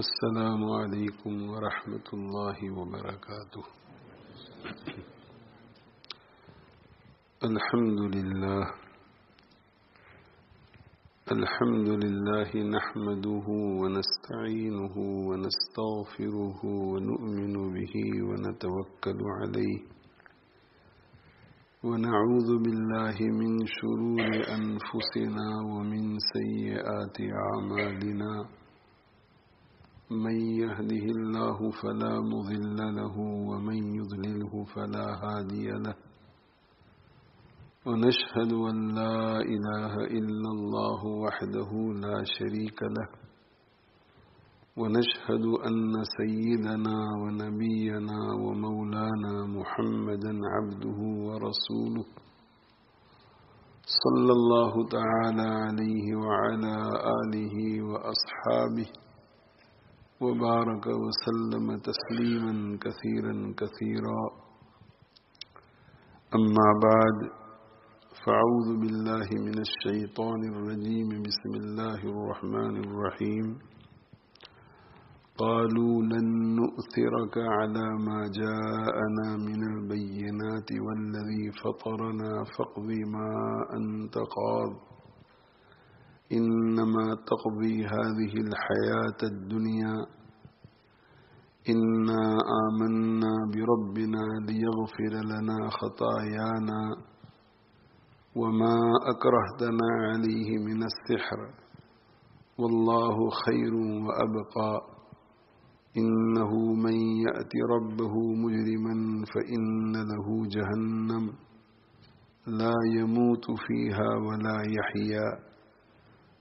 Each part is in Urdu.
السلام علیکم ورحمۃ اللہ وبرکاتہ۔ الحمد للہ نحمده ونستعینه ونستغفره ونؤمن به ونتوکل علیہ ونعوذ باللہ من شرور انفسنا ومن سیئات اعمالنا، من يهده الله فلا مضل له ومن يضلله فلا هادي له، ونشهد أن لا إله إلا الله وحده لا شريك له، ونشهد أن سيدنا ونبينا ومولانا محمدا عبده ورسوله صلى الله تعالى عليه وعلى آله وأصحابه وبارك وسلم تسليما كثيرا كثيرا، أما بعد، فأعوذ بالله من الشيطان الرجيم، بسم الله الرحمن الرحيم. قالوا لن نؤثرك على ما جاءنا من البينات والذي فطرنا فاقض ما أنت قاض إنما تقضي هذه الحياة الدنيا إنا آمنا بربنا ليغفر لنا خطايانا وما أكرهتنا عليه من السحر والله خير وأبقى إنه من يأت ربه مجرما فإن له جهنم لا يموت فيها ولا يحيا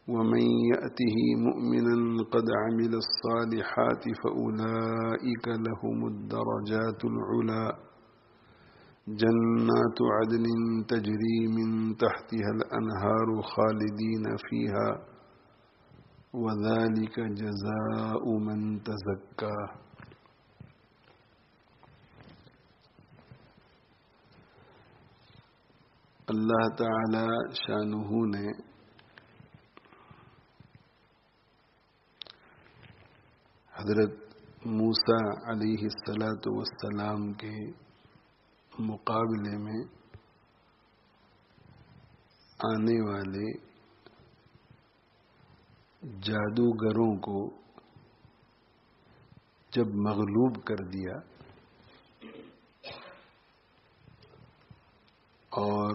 ومن يأته مؤمنا قد عمل الصالحات فأولئك لهم الدرجات العلى جنات عدن تجري من تحتها الأنهار خالدين فيها وذلك جزاء من تزكى۔ اللہ تعالی شانہ نے حضرت موسیٰ علیہ السلام کے مقابلے میں آنے والے جادوگروں کو جب مغلوب کر دیا اور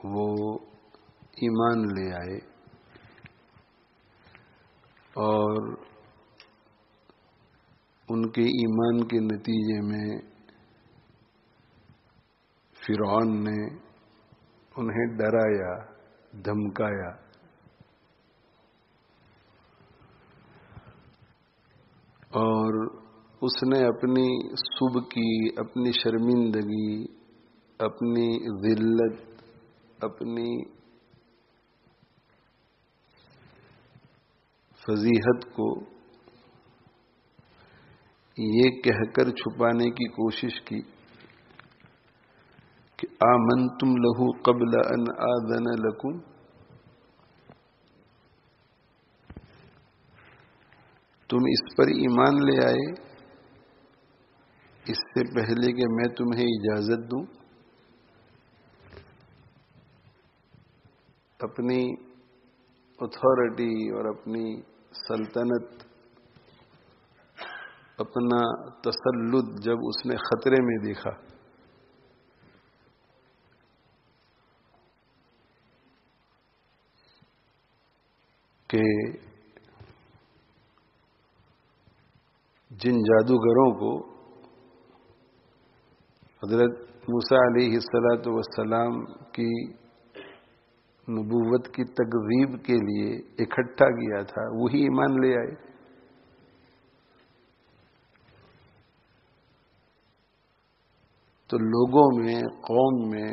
وہ ایمان لے آئے اور ان کے ایمان کے نتیجے میں فرعون نے انہیں ڈرایا، دھمکایا، اور اس نے اپنی سبکی، اپنی شرمندگی، اپنی ذلت، اپنی فضیحت کو یہ کہہ کر چھپانے کی کوشش کی کہ آمنتم لہ قبل ان آذن لکم، تم اس پر ایمان لے آئے اس سے پہلے کہ میں تمہیں اجازت دوں۔ اپنی اتھارٹی اور اپنی سلطنت، اپنا تسلط جب اس نے خطرے میں دیکھا کہ جن جادوگروں کو حضرت موسیٰ علیہ السلام کی نبوت کی تکذیب کے لیے اکٹھا کیا تھا، وہی ایمان لے آئے، تو لوگوں میں، قوم میں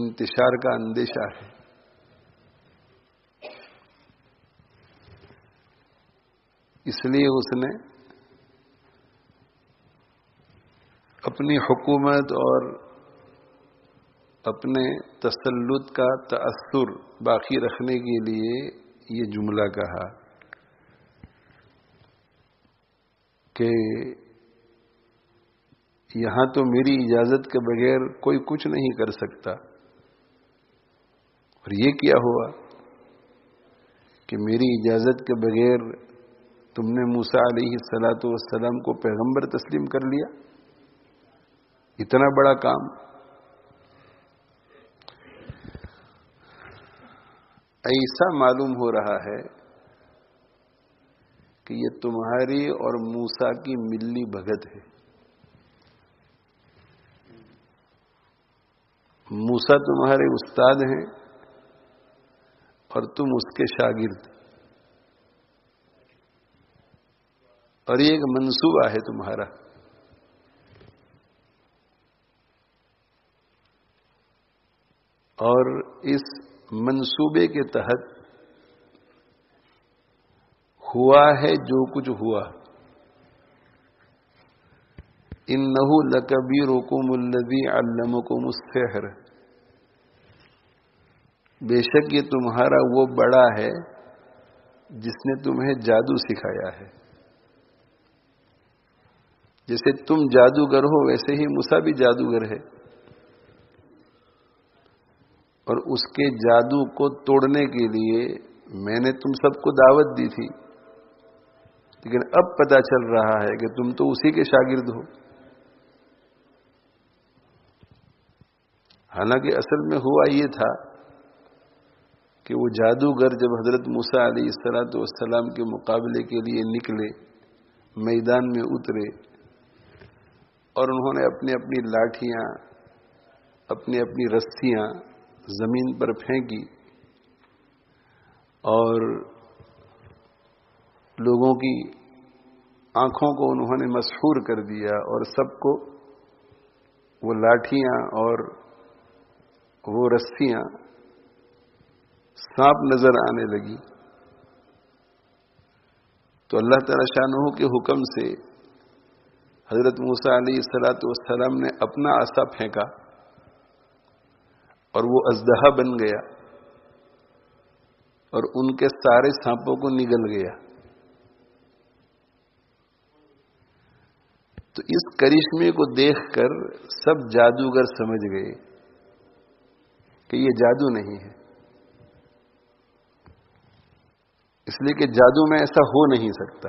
انتشار کا اندیشہ ہے۔ اس لیے اس نے اپنی حکومت اور اپنے تسلط کا تأثر باقی رکھنے کے لیے یہ جملہ کہا کہ یہاں تو میری اجازت کے بغیر کوئی کچھ نہیں کر سکتا، اور یہ کیا ہوا کہ میری اجازت کے بغیر تم نے موسیٰ علیہ السلام کو پیغمبر تسلیم کر لیا، اتنا بڑا کام۔ ایسا معلوم ہو رہا ہے کہ یہ تمہاری اور موسیٰ کی ملی بھگت ہے۔ موسیٰ تمہارے استاد ہیں اور تم اس کے شاگرد، اور یہ ایک منصوبہ ہے تمہارا۔ اور اس منصوبے کے تحت ہوا ہے جو کچھ ہوا۔ انہ لکبیرکم الذی علمکم السحر، بے شک یہ تمہارا وہ بڑا ہے جس نے تمہیں جادو سکھایا ہے۔ جیسے تم جادوگر ہو ویسے ہی موسیٰ بھی جادوگر ہے، اور اس کے جادو کو توڑنے کے لیے میں نے تم سب کو دعوت دی تھی، لیکن اب پتہ چل رہا ہے کہ تم تو اسی کے شاگرد ہو۔ حالانکہ اصل میں ہوا یہ تھا کہ وہ جادوگر جب حضرت موسیٰ علیہ السلام کے مقابلے کے لیے نکلے، میدان میں اترے، اور انہوں نے اپنی اپنی لاٹھیاں، اپنی اپنی رسیاں زمین پر پھینکی، اور لوگوں کی آنکھوں کو انہوں نے مسحور کر دیا، اور سب کو وہ لاٹھیاں اور وہ رسیاں سانپ نظر آنے لگی۔ تو اللہ تعالی شانہ کے حکم سے حضرت موسیٰ علیہ السلام نے اپنا عصا پھینکا، اور وہ اژدہا بن گیا، اور ان کے سارے سانپوں کو نگل گیا۔ تو اس کرشمے کو دیکھ کر سب جادوگر سمجھ گئے کہ یہ جادو نہیں ہے، اس لیے کہ جادو میں ایسا ہو نہیں سکتا۔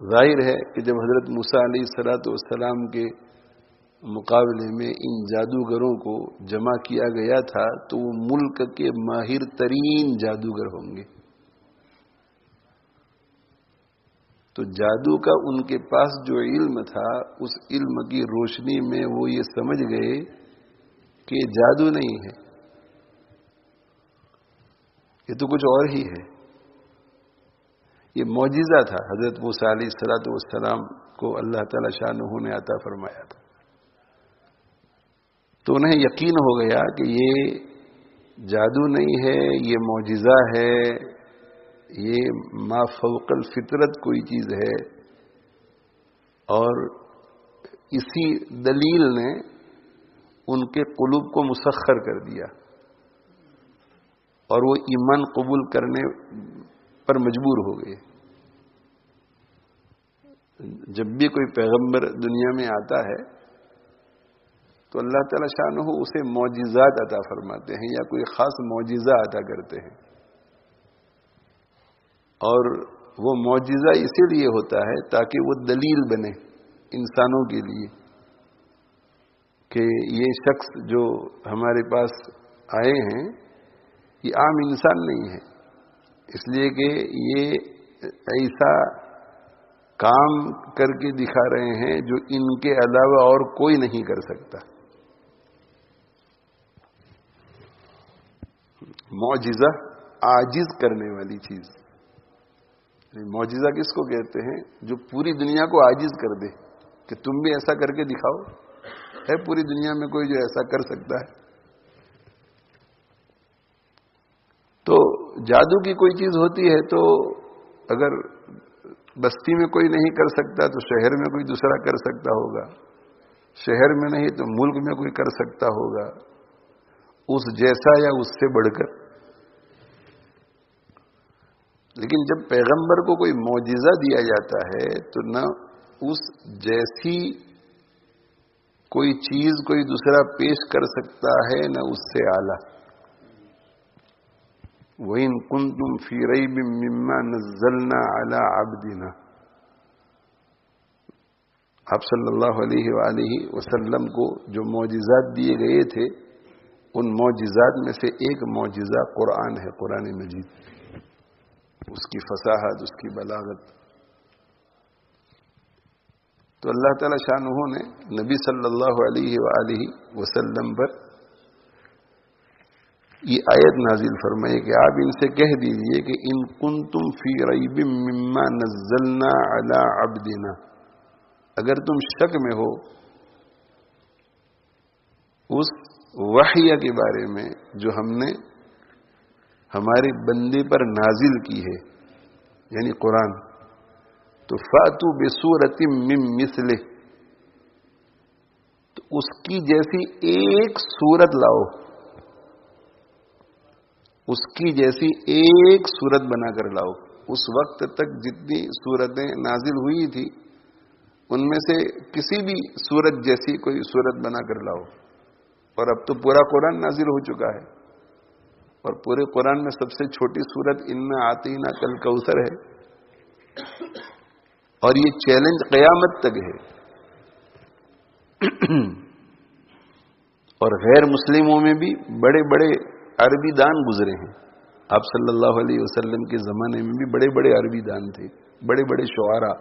ظاہر ہے کہ جب حضرت موسیٰ علیہ السلام کے مقابلے میں ان جادوگروں کو جمع کیا گیا تھا تو وہ ملک کے ماہر ترین جادوگر ہوں گے۔ تو جادو کا ان کے پاس جو علم تھا، اس علم کی روشنی میں وہ یہ سمجھ گئے کہ یہ جادو نہیں ہے، یہ تو کچھ اور ہی ہے۔ یہ معجزہ تھا حضرت موسیٰ علیہ السلام کو اللہ تعالی شانہ نے عطا فرمایا تھا۔ تو انہیں یقین ہو گیا کہ یہ جادو نہیں ہے، یہ معجزہ ہے، یہ ما فوق الفطرت کوئی چیز ہے، اور اسی دلیل نے ان کے قلوب کو مسخر کر دیا، اور وہ ایمان قبول کرنے پر مجبور ہو گئے۔ جب بھی کوئی پیغمبر دنیا میں آتا ہے تو اللہ تعالی شانہ اسے معجزات عطا فرماتے ہیں، یا کوئی خاص معجزہ عطا کرتے ہیں، اور وہ معجزہ اسی لیے ہوتا ہے تاکہ وہ دلیل بنے انسانوں کے لیے کہ یہ شخص جو ہمارے پاس آئے ہیں یہ عام انسان نہیں ہے، اس لیے کہ یہ ایسا کام کر کے دکھا رہے ہیں جو ان کے علاوہ اور کوئی نہیں کر سکتا۔ معجزہ عاجز کرنے والی چیز۔ معجزہ کس کو کہتے ہیں؟ جو پوری دنیا کو عاجز کر دے کہ تم بھی ایسا کر کے دکھاؤ۔ ہے پوری دنیا میں کوئی جو ایسا کر سکتا ہے؟ تو جادو کی کوئی چیز ہوتی ہے تو اگر بستی میں کوئی نہیں کر سکتا تو شہر میں کوئی دوسرا کر سکتا ہوگا، شہر میں نہیں تو ملک میں کوئی کر سکتا ہوگا، اس جیسا یا اس سے بڑھ کر۔ لیکن جب پیغمبر کو کوئی معجزہ دیا جاتا ہے تو نہ اس جیسی کوئی چیز کوئی دوسرا پیش کر سکتا ہے نہ اس سے اعلیٰ. وَإِن كُنتُمْ فِي رَيْبٍ مِّمَّا نَزَّلْنَا عَلَىٰ عَبْدِنَا. آپ صلی اللہ علیہ وآلہ وسلم کو جو معجزات دیے گئے تھے ان معجزات میں سے ایک معجزہ قرآن ہے، قرآن مجید. اس کی فصاحت، اس کی بلاغت. تو اللہ تعالی شانہ نے نبی صلی اللہ علیہ وآلہ وسلم پر یہ آیت نازل فرمائی کہ آپ ان سے کہہ دیجئے کہ ان کنتم فی ریب مما نزلنا علی عبدنا، اگر تم شک میں ہو اس وحی کے بارے میں جو ہم نے ہمارے بندے پر نازل کی ہے یعنی قرآن، تو فاتو بسورۃ من مثلہ، تو اس کی جیسی ایک سورت لاؤ، اس کی جیسی ایک سورت بنا کر لاؤ. اس وقت تک جتنی سورتیں نازل ہوئی تھی ان میں سے کسی بھی سورت جیسی کوئی سورت بنا کر لاؤ. اور اب تو پورا قرآن نازل ہو چکا ہے، اور پورے قرآن میں سب سے چھوٹی سورت انا اعطیناک الکوثر ہے. اور یہ چیلنج قیامت تک ہے. اور غیر مسلموں میں بھی بڑے بڑے عربی دان گزرے ہیں. آپ صلی اللہ علیہ وسلم کے زمانے میں بھی بڑے بڑے عربی دان تھے، بڑے بڑے شعراء،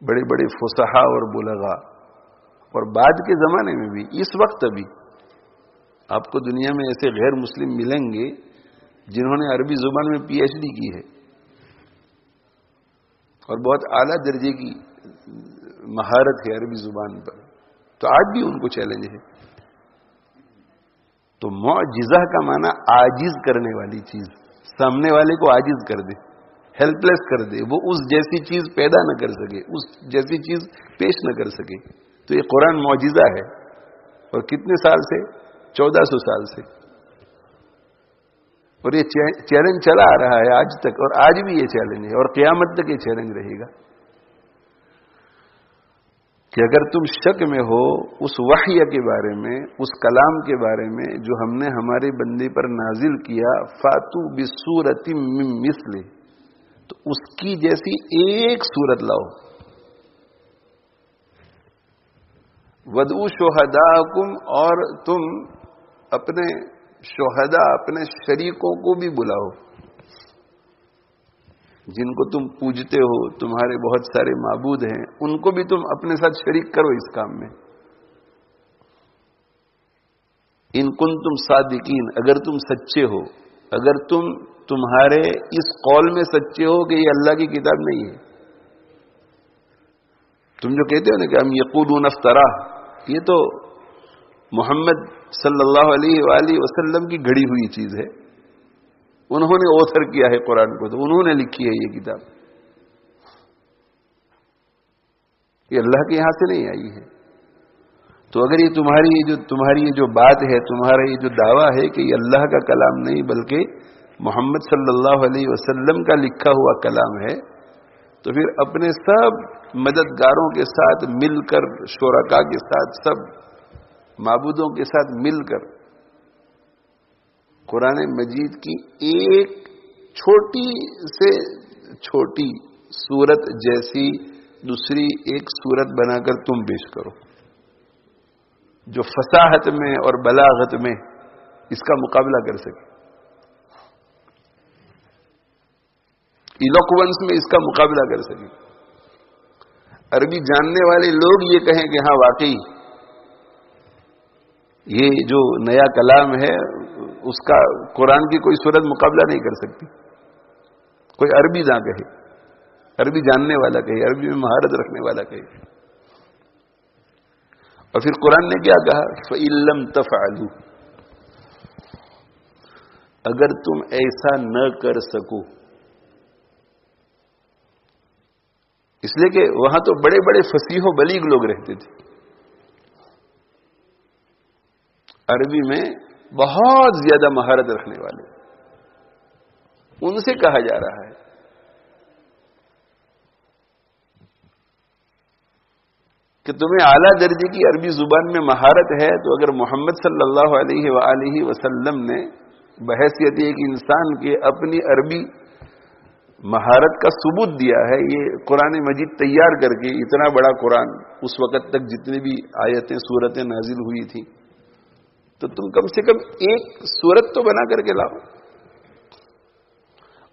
بڑے بڑے فصحاء اور بلغاء. اور بعد کے زمانے میں بھی اس وقت بھی آپ کو دنیا میں ایسے غیر مسلم ملیں گے جنہوں نے عربی زبان میں پی ایچ ڈی کی ہے اور بہت اعلیٰ درجے کی مہارت ہے عربی زبان پر. تو آج بھی ان کو چیلنج ہے. تو معجزہ کا معنی عاجز کرنے والی چیز، سامنے والے کو عاجز کر دے، ہیلپ لیس کر دے، وہ اس جیسی چیز پیدا نہ کر سکے، اس جیسی چیز پیش نہ کر سکے. تو یہ قرآن معجزہ ہے. اور کتنے سال سے؟ 1400 سال سے. اور یہ چیلنج چلا آ رہا ہے آج تک، اور آج بھی یہ چیلنج ہے، اور قیامت تک یہ چیلنج رہے گا کہ اگر تم شک میں ہو اس وحی کے بارے میں، اس کلام کے بارے میں جو ہم نے ہمارے بندے پر نازل کیا، فاتو بسورۃ من مثلہ، تو اس کی جیسی ایک سورت لاؤ. ودعوا شہداءکم، اور تم اپنے شہداء، اپنے شریکوں کو بھی بلاؤ، جن کو تم پوجتے ہو، تمہارے بہت سارے معبود ہیں، ان کو بھی تم اپنے ساتھ شریک کرو اس کام میں. ان کنتم صادقین، اگر تم سچے ہو، اگر تمہارے اس قول میں سچے ہو کہ یہ اللہ کی کتاب نہیں ہے. تم جو کہتے ہو نا کہ ہم یقولون افترا، یہ تو محمد صلی اللہ علیہ وآلہ وسلم کی گھڑی ہوئی چیز ہے. انہوں نے اوتھر کیا ہے قرآن کو، تو انہوں نے لکھی ہے یہ کتاب، یہ اللہ کے یہاں سے نہیں آئی ہے. تو اگر یہ تمہاری جو بات ہے، تمہارا یہ جو دعویٰ ہے کہ یہ اللہ کا کلام نہیں بلکہ محمد صلی اللہ علیہ وسلم کا لکھا ہوا کلام ہے، تو پھر اپنے سب مددگاروں کے ساتھ مل کر، شرکاء کے ساتھ، سب معبودوں کے ساتھ مل کر قرآن مجید کی ایک چھوٹی سے چھوٹی سورت جیسی دوسری ایک سورت بنا کر تم پیش کرو، جو فصاحت میں اور بلاغت میں اس کا مقابلہ کر سکے، ایلوکوینس میں اس کا مقابلہ کر سکے. عربی جاننے والے لوگ یہ کہیں کہ ہاں واقعی یہ جو نیا کلام ہے اس کا قرآن کی کوئی صورت مقابلہ نہیں کر سکتی. کوئی عربی نہ کہے، عربی جاننے والا کہے، عربی میں مہارت رکھنے والا کہے. اور پھر قرآن نے کیا کہا؟ فَإِن لَّمْ تَفْعَلُوا، اگر تم ایسا نہ کر سکو. اس لیے کہ وہاں تو بڑے بڑے فصیح و بلیغ لوگ رہتے تھے، عربی میں بہت زیادہ مہارت رکھنے والے. ان سے کہا جا رہا ہے کہ تمہیں اعلیٰ درجے کی عربی زبان میں مہارت ہے، تو اگر محمد صلی اللہ علیہ وآلہ وسلم نے بحیثیت ایک انسان کے اپنی عربی مہارت کا ثبوت دیا ہے، یہ قرآن مجید تیار کر کے، اتنا بڑا قرآن، اس وقت تک جتنی بھی آیتیں سورتیں نازل ہوئی تھیں، تو تم کم سے کم ایک سورت تو بنا کر کے لاؤ.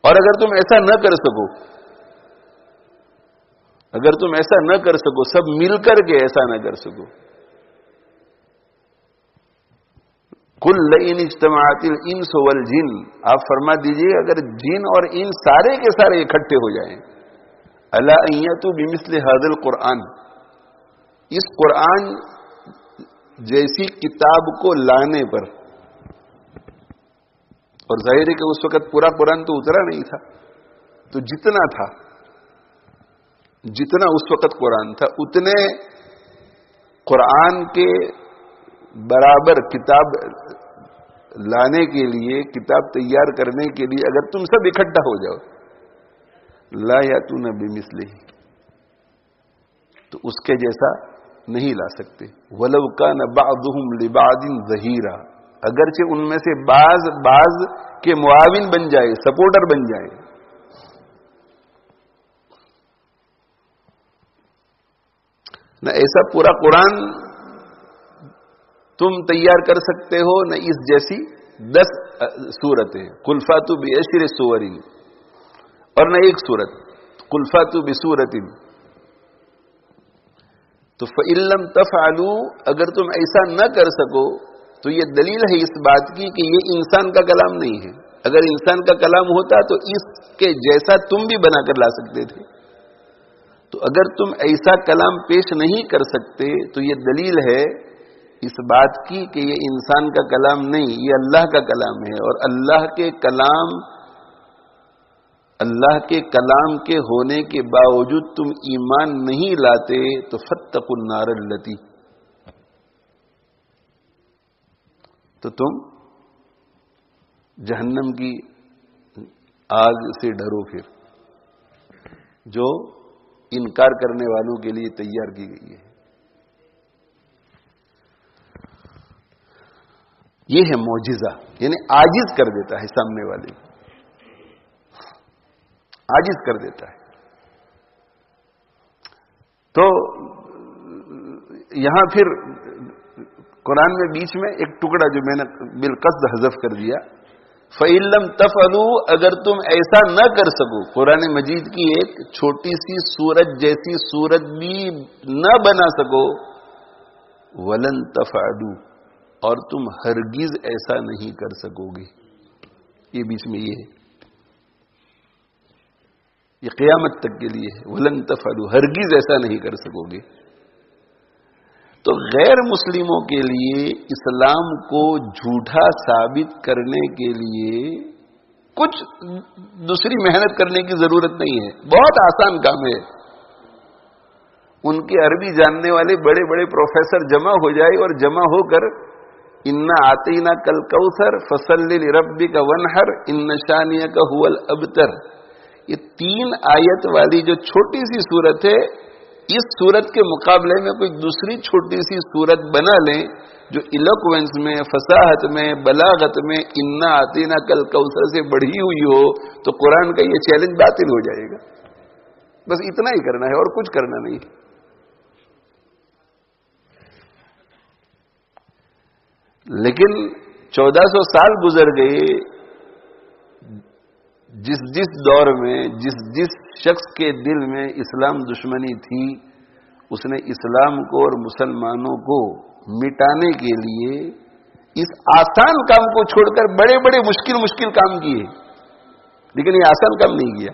اور اگر تم ایسا نہ کر سکو، سب مل کر کے ایسا نہ کر سکو، کل لئن اجتماعت الانس والجن، آپ فرما دیجئے اگر جن اور ان سارے کے سارے اکٹھے ہو جائیں، الا ان یاتوا بمثل هذا القرآن، اس قرآن جیسی کتاب کو لانے پر، اور ظاہر ہے کہ اس وقت پورا قرآن تو اترا نہیں تھا، تو جتنا اس وقت قرآن تھا اتنے قرآن کے برابر کتاب لانے کے لیے، کتاب تیار کرنے کے لیے اگر تم سب اکٹھا ہو جاؤ، لا یاتون بمثلہ، تو اس کے جیسا نہیں لا سکتے. ولو کان بعضهم لبعض ظہیرا، اگرچہ ان میں سے بعض کے معاون بن جائے، سپورٹر بن جائے. نہ ایسا پورا قرآن تم تیار کر سکتے ہو، نہ اس جیسی 10 سورتیں، قل فاتوا بعشر سور، اور نہ ایک سورت، قل فاتوا بسورۃ. تو فإن لم تفعلوا، اگر تم ایسا نہ کر سکو تو یہ دلیل ہے اس بات کی کہ یہ انسان کا کلام نہیں ہے. اگر انسان کا کلام ہوتا تو اس کے جیسا تم بھی بنا کر لا سکتے تھے. تو اگر تم ایسا کلام پیش نہیں کر سکتے تو یہ دلیل ہے اس بات کی کہ یہ انسان کا کلام نہیں، یہ اللہ کا کلام ہے. اور اللہ کے کلام کے ہونے کے باوجود تم ایمان نہیں لاتے تو فاتقوا النار التی، تو تم جہنم کی آگ سے ڈرو، پھر جو انکار کرنے والوں کے لیے تیار کی گئی ہے. یہ ہے معجزہ، یعنی عاجز کر دیتا ہے سامنے والے کو، عاجز کر دیتا ہے. تو یہاں پھر قرآن میں بیچ میں ایک ٹکڑا جو میں نے بالقصد حذف کر دیا، فَإِن لَّمْ تَفْعَلُوا، اگر تم ایسا نہ کر سکو، قرآن مجید کی ایک چھوٹی سی سورت جیسی سورت بھی نہ بنا سکو، وَلَن تَفْعَلُوا، اور تم ہرگز ایسا نہیں کر سکو گے. یہ بیچ میں یہ ہے، یہ قیامت تک کے لیے ہے، وَلَن تَفْعَلُوا، ہرگز ایسا نہیں کر سکو گے. تو غیر مسلموں کے لیے اسلام کو جھوٹا ثابت کرنے کے لیے کچھ دوسری محنت کرنے کی ضرورت نہیں ہے، بہت آسان کام ہے. ان کے عربی جاننے والے بڑے بڑے پروفیسر جمع ہو جائے اور جمع ہو کر انا آتینا کل کوثر فصلی لربک وانحر ان شانئک هو الابتر، یہ 3 آیت والی جو چھوٹی سی صورت ہے، اس صورت کے مقابلے میں کوئی دوسری چھوٹی سی صورت بنا لیں جو ایلوکوینس میں، فصاحت میں، بلاغت میں انا آتینا کل کوثر سے بڑھی ہوئی ہو، تو قرآن کا یہ چیلنج باطل ہو جائے گا. بس اتنا ہی کرنا ہے اور کچھ کرنا نہیں. لیکن 1400 سال گزر گئے، جس دور میں جس شخص کے دل میں اسلام دشمنی تھی، اس نے اسلام کو اور مسلمانوں کو مٹانے کے لیے اس آسان کام کو چھوڑ کر بڑے بڑے مشکل کام کیے، لیکن یہ آسان کام نہیں کیا.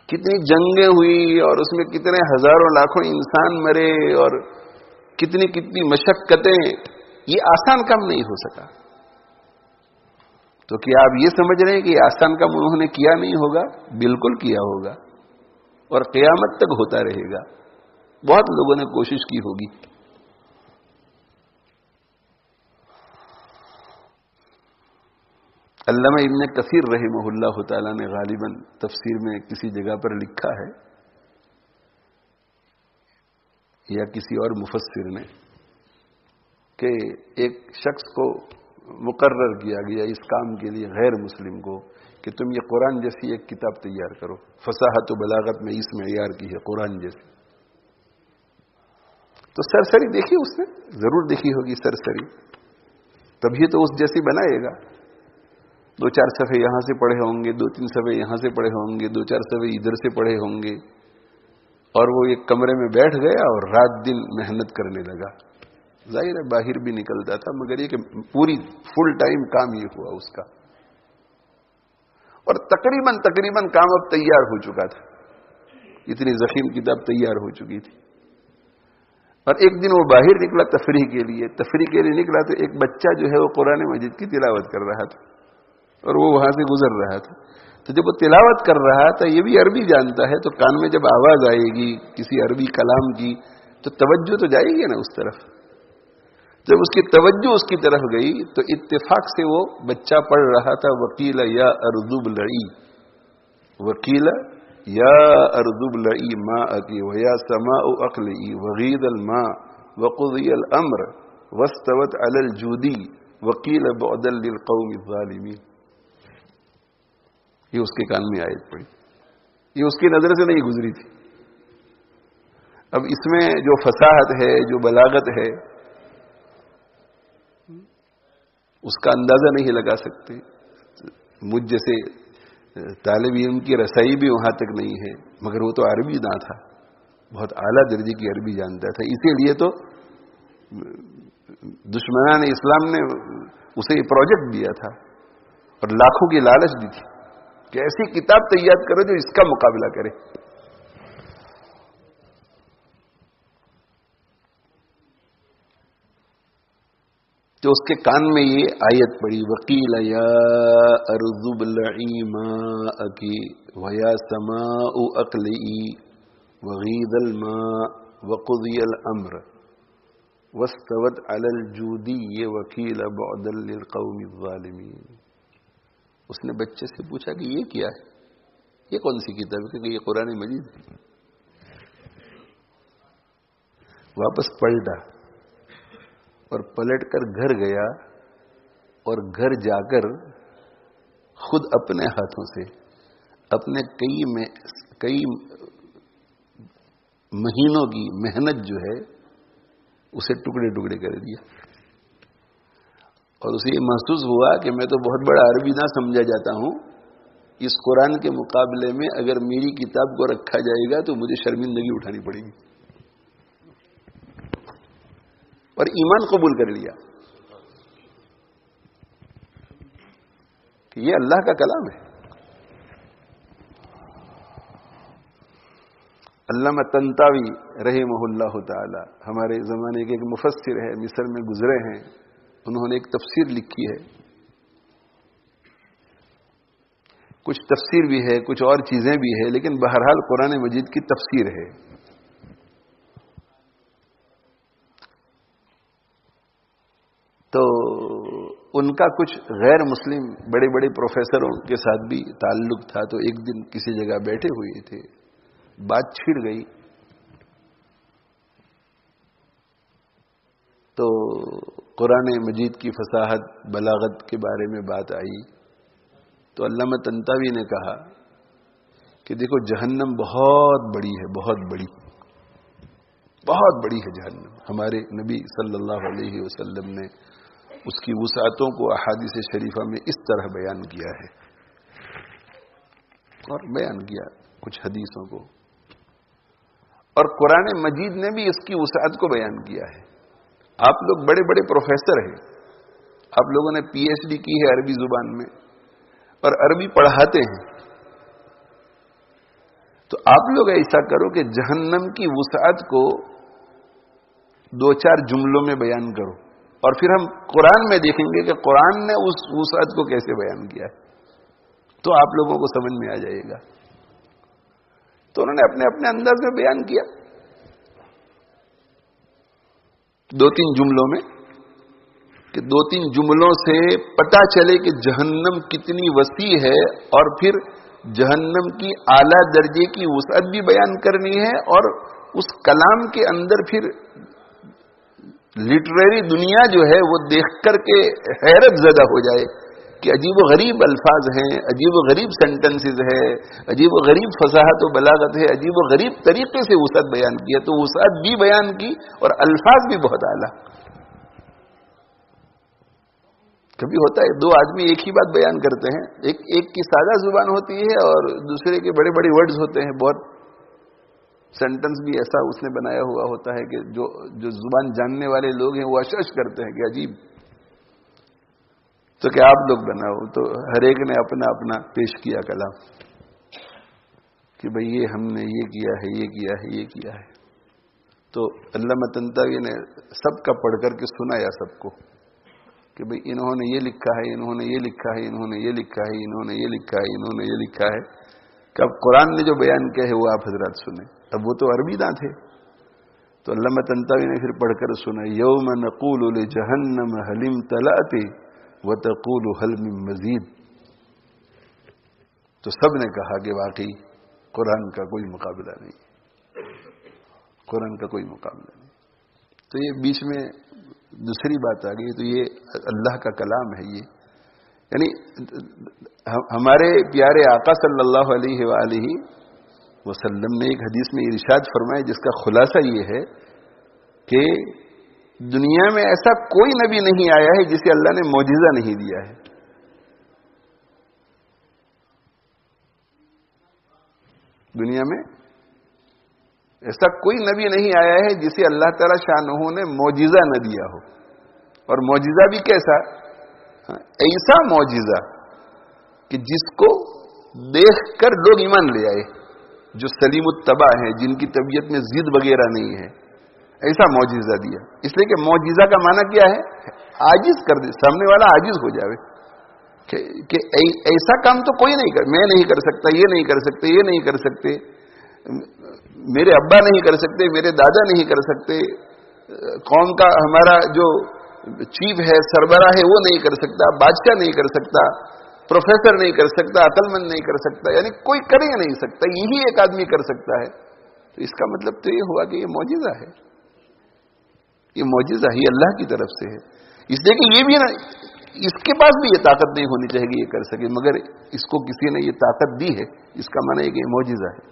کتنی جنگیں ہوئی اور اس میں کتنے ہزاروں لاکھوں انسان مرے اور کتنی مشقتیں، یہ آسان کام نہیں ہو سکا. تو کیا آپ یہ سمجھ رہے ہیں کہ یہ آسان کام انہوں نے کیا نہیں ہوگا؟ بالکل کیا ہوگا، اور قیامت تک ہوتا رہے گا. بہت لوگوں نے کوشش کی ہوگی. علامہ ابن کثیر رحمہ اللہ تعالی نے غالباً تفسیر میں کسی جگہ پر لکھا ہے یا کسی اور مفسر نے کہ ایک شخص کو مقرر کیا گیا اس کام کے لیے غیر مسلم کو کہ تم یہ قرآن جیسی ایک کتاب تیار کرو، فصاحت و بلاغت میں اس معیار کی ہے قرآن جیسی. تو سرسری دیکھی اس نے، ضرور دیکھی ہوگی سرسری، تبھی تو اس جیسی بنائے گا. 2-4 صفحے یہاں سے پڑھے ہوں گے، 2-3 صفحے یہاں سے پڑھے ہوں گے، 2-4 صفحے ادھر سے پڑھے ہوں گے، اور وہ ایک کمرے میں بیٹھ گیا اور رات دن محنت کرنے لگا. ظاہر ہے باہر بھی نکلتا تھا، مگر یہ کہ پوری فل ٹائم کام یہ ہوا اس کا، اور تقریباً کام اب تیار ہو چکا تھا، اتنی ضخیم کتاب تیار ہو چکی تھی. اور ایک دن وہ باہر نکلا تفریح کے لیے نکلا تو ایک بچہ جو ہے وہ قرآن مجید کی تلاوت کر رہا تھا اور وہ وہاں سے گزر رہا تھا. تو جب وہ تلاوت کر رہا تھا، یہ بھی عربی جانتا ہے، تو کان میں جب آواز آئے گی کسی عربی کلام کی تو توجہ تو جائے گی نا اس طرف. جب اس کی توجہ اس کی طرف گئی تو اتفاق سے وہ بچہ پڑھ رہا تھا وکیل یا ارض ابلعی، وکیل یا ارض ابلعی ماءکی ویا سماء اقلعی وغید الماء وقضی الامر واستوت علی الجودی وقیل بعدا للقوم الظالمین. یہ اس کے کان میں آیت پڑی، یہ اس کی نظر سے نہیں گزری تھی. اب اس میں جو فصاحت ہے، جو بلاغت ہے، اس کا اندازہ نہیں لگا سکتے. مجھ جیسے طالب علم کی رسائی بھی وہاں تک نہیں ہے، مگر وہ تو عربی نہ تھا، بہت اعلیٰ درجے کی عربی جانتا تھا. اسی لیے تو دشمنان اسلام نے اسے یہ پروجیکٹ دیا تھا اور لاکھوں کی لالچ دی تھی کہ ایسی کتاب تیار کرو جو اس کا مقابلہ کرے. تو اس کے کان میں یہ آیت پڑی وقیل یا ارض ابلعی ماءکی ویا سماء اقلعی وغید الماء وقضی الامر واستوت علی الجودی وقیل بعدا للقوم الظالمین. اس نے بچے سے پوچھا کہ یہ کیا ہے، یہ کون سی کتاب ہے؟ کہ یہ قرآن مجید ہے. واپس پلٹا اور پلٹ کر گھر گیا اور گھر جا کر خود اپنے ہاتھوں سے اپنے کئی مہینوں کی محنت جو ہے اسے ٹکڑے ٹکڑے کر دیا. اور اسے یہ محسوس ہوا کہ میں تو بہت بڑا عربی نہ سمجھا جاتا ہوں، اس قرآن کے مقابلے میں اگر میری کتاب کو رکھا جائے گا تو مجھے شرمندگی اٹھانی پڑے گی. اور ایمان قبول کر لیا کہ یہ اللہ کا کلام ہے. علامہ طنطاوی رحمہ اللہ تعالی ہمارے زمانے کے ایک مفسر ہے، مصر میں گزرے ہیں. انہوں نے ایک تفسیر لکھی ہے، کچھ تفسیر بھی ہے، کچھ اور چیزیں بھی ہے، لیکن بہرحال قرآن مجید کی تفسیر ہے. تو ان کا کچھ غیر مسلم بڑے بڑے پروفیسروں کے ساتھ بھی تعلق تھا. تو ایک دن کسی جگہ بیٹھے ہوئے تھے، بات چھڑ گئی تو قرآن مجید کی فصاحت بلاغت کے بارے میں بات آئی. تو علامہ طنطاوی نے کہا کہ دیکھو جہنم بہت بڑی ہے، بہت بڑی ہے جہنم. ہمارے نبی صلی اللہ علیہ وسلم نے اس کی وسعتوں کو احادیث شریفہ میں اس طرح بیان کیا ہے، اور بیان کیا کچھ حدیثوں کو، اور قرآن مجید نے بھی اس کی وسعت کو بیان کیا ہے. آپ لوگ بڑے بڑے پروفیسر ہیں، آپ لوگوں نے پی ایچ ڈی کی ہے عربی زبان میں اور عربی پڑھاتے ہیں، تو آپ لوگ ایسا کرو کہ جہنم کی وسعت کو 2-4 جملوں میں بیان کرو، اور پھر ہم قرآن میں دیکھیں گے کہ قرآن نے اس وسعت کو کیسے بیان کیا ہے، تو آپ لوگوں کو سمجھ میں آ جائے گا. تو انہوں نے اپنے انداز میں بیان کیا 2-3 جملوں میں. کہ 2-3 جملوں سے پتہ چلے کہ جہنم کتنی وسیع ہے، اور پھر جہنم کی اعلیٰ درجے کی وسعت بھی بیان کرنی ہے، اور اس کلام کے اندر پھر لٹریری دنیا جو ہے وہ دیکھ کر کے حیرت زدہ ہو جائے کہ عجیب و غریب الفاظ ہیں، عجیب و غریب سینٹنسز ہے، عجیب و غریب فصاحت و بلاغت ہے، عجیب و غریب طریقے سے وسعت بیان کی ہے۔ تو وسعت بھی بیان کی اور الفاظ بھی بہت اعلیٰ۔ کبھی ہوتا ہے 2 آدمی ایک ہی بات بیان کرتے ہیں، ایک کی سادہ زبان ہوتی ہے اور دوسرے کے بڑے بڑے ورڈز ہوتے ہیں، بہت سینٹنس بھی ایسا اس نے بنایا ہوا ہوتا ہے کہ جو زبان جاننے والے لوگ ہیں وہ اشش کرتے ہیں کہ عجیب۔ تو کہ آپ لوگ بناؤ، تو ہر ایک نے اپنا اپنا پیش کیا کلام کہ بھئی یہ ہم نے یہ کیا ہے، یہ کیا ہے، یہ کیا ہے۔ تو علامہ طنطاوی نے سب کا پڑھ کر کے سنایا سب کو کہ بھئی انہوں نے یہ لکھا ہے، انہوں نے یہ لکھا ہے، انہوں نے یہ لکھا ہے، انہوں نے یہ لکھا ہے، انہوں نے یہ لکھا ہے، کہ اب قرآن نے جو بیان کیا ہے وہ آپ حضرات سنیں۔ اب وہ تو عربی داں تھے، تو علامہ طنطاوی نے پھر پڑھ کر سنا، یوم نقول لجہنم هل امتلأت وتقول هل من مزید۔ تو سب نے کہا کہ واقعی قرآن کا کوئی مقابلہ نہیں، قرآن کا کوئی مقابلہ نہیں۔ تو یہ بیچ میں دوسری بات آ گئی، تو یہ اللہ کا کلام ہے، یہ یعنی ہمارے پیارے آقا صلی اللہ علیہ وآلہ وسلم نے ایک حدیث میں ارشاد فرمایا جس کا خلاصہ یہ ہے کہ دنیا میں ایسا کوئی نبی نہیں آیا ہے جسے اللہ نے معجزہ نہیں دیا ہے۔ دنیا میں ایسا کوئی نبی نہیں آیا ہے جسے اللہ تعالی شانہ نے معجزہ نہ دیا ہو، اور معجزہ بھی کیسا؟ ایسا معجزہ کہ جس کو دیکھ کر لوگ ایمان لے آئے، جو سلیم الطبع ہیں، جن کی طبیعت میں ضد وغیرہ نہیں ہے، ایسا معجزہ دیا۔ اس لیے کہ معجزہ کا معنی کیا ہے؟ عاجز کر دے، سامنے والا عاجز ہو جاوے کہ ایسا کام تو کوئی نہیں کر، میں نہیں کر سکتا، یہ نہیں کر سکتے، یہ نہیں کر سکتے، میرے ابا نہیں کر سکتے، میرے دادا نہیں کر سکتے، قوم کا ہمارا جو چیف ہے، سربراہ ہے، وہ نہیں کر سکتا، بادشاہ نہیں کر سکتا، پروفیسر نہیں کر سکتا، عقل مند نہیں کر سکتا، یعنی کوئی کر ہی نہیں سکتا، یہی ایک آدمی کر سکتا ہے۔ تو اس کا مطلب تو یہ ہوا کہ یہ معجزہ ہے، یہ معجزہ ہی اللہ کی طرف سے ہے۔ اس لیے کہ یہ بھی نا، اس کے پاس بھی یہ طاقت نہیں ہونی چاہیے کہ یہ کر سکے، مگر اس کو کسی نے یہ طاقت دی ہے، اس کا معنی ہے کہ یہ معجزہ ہے۔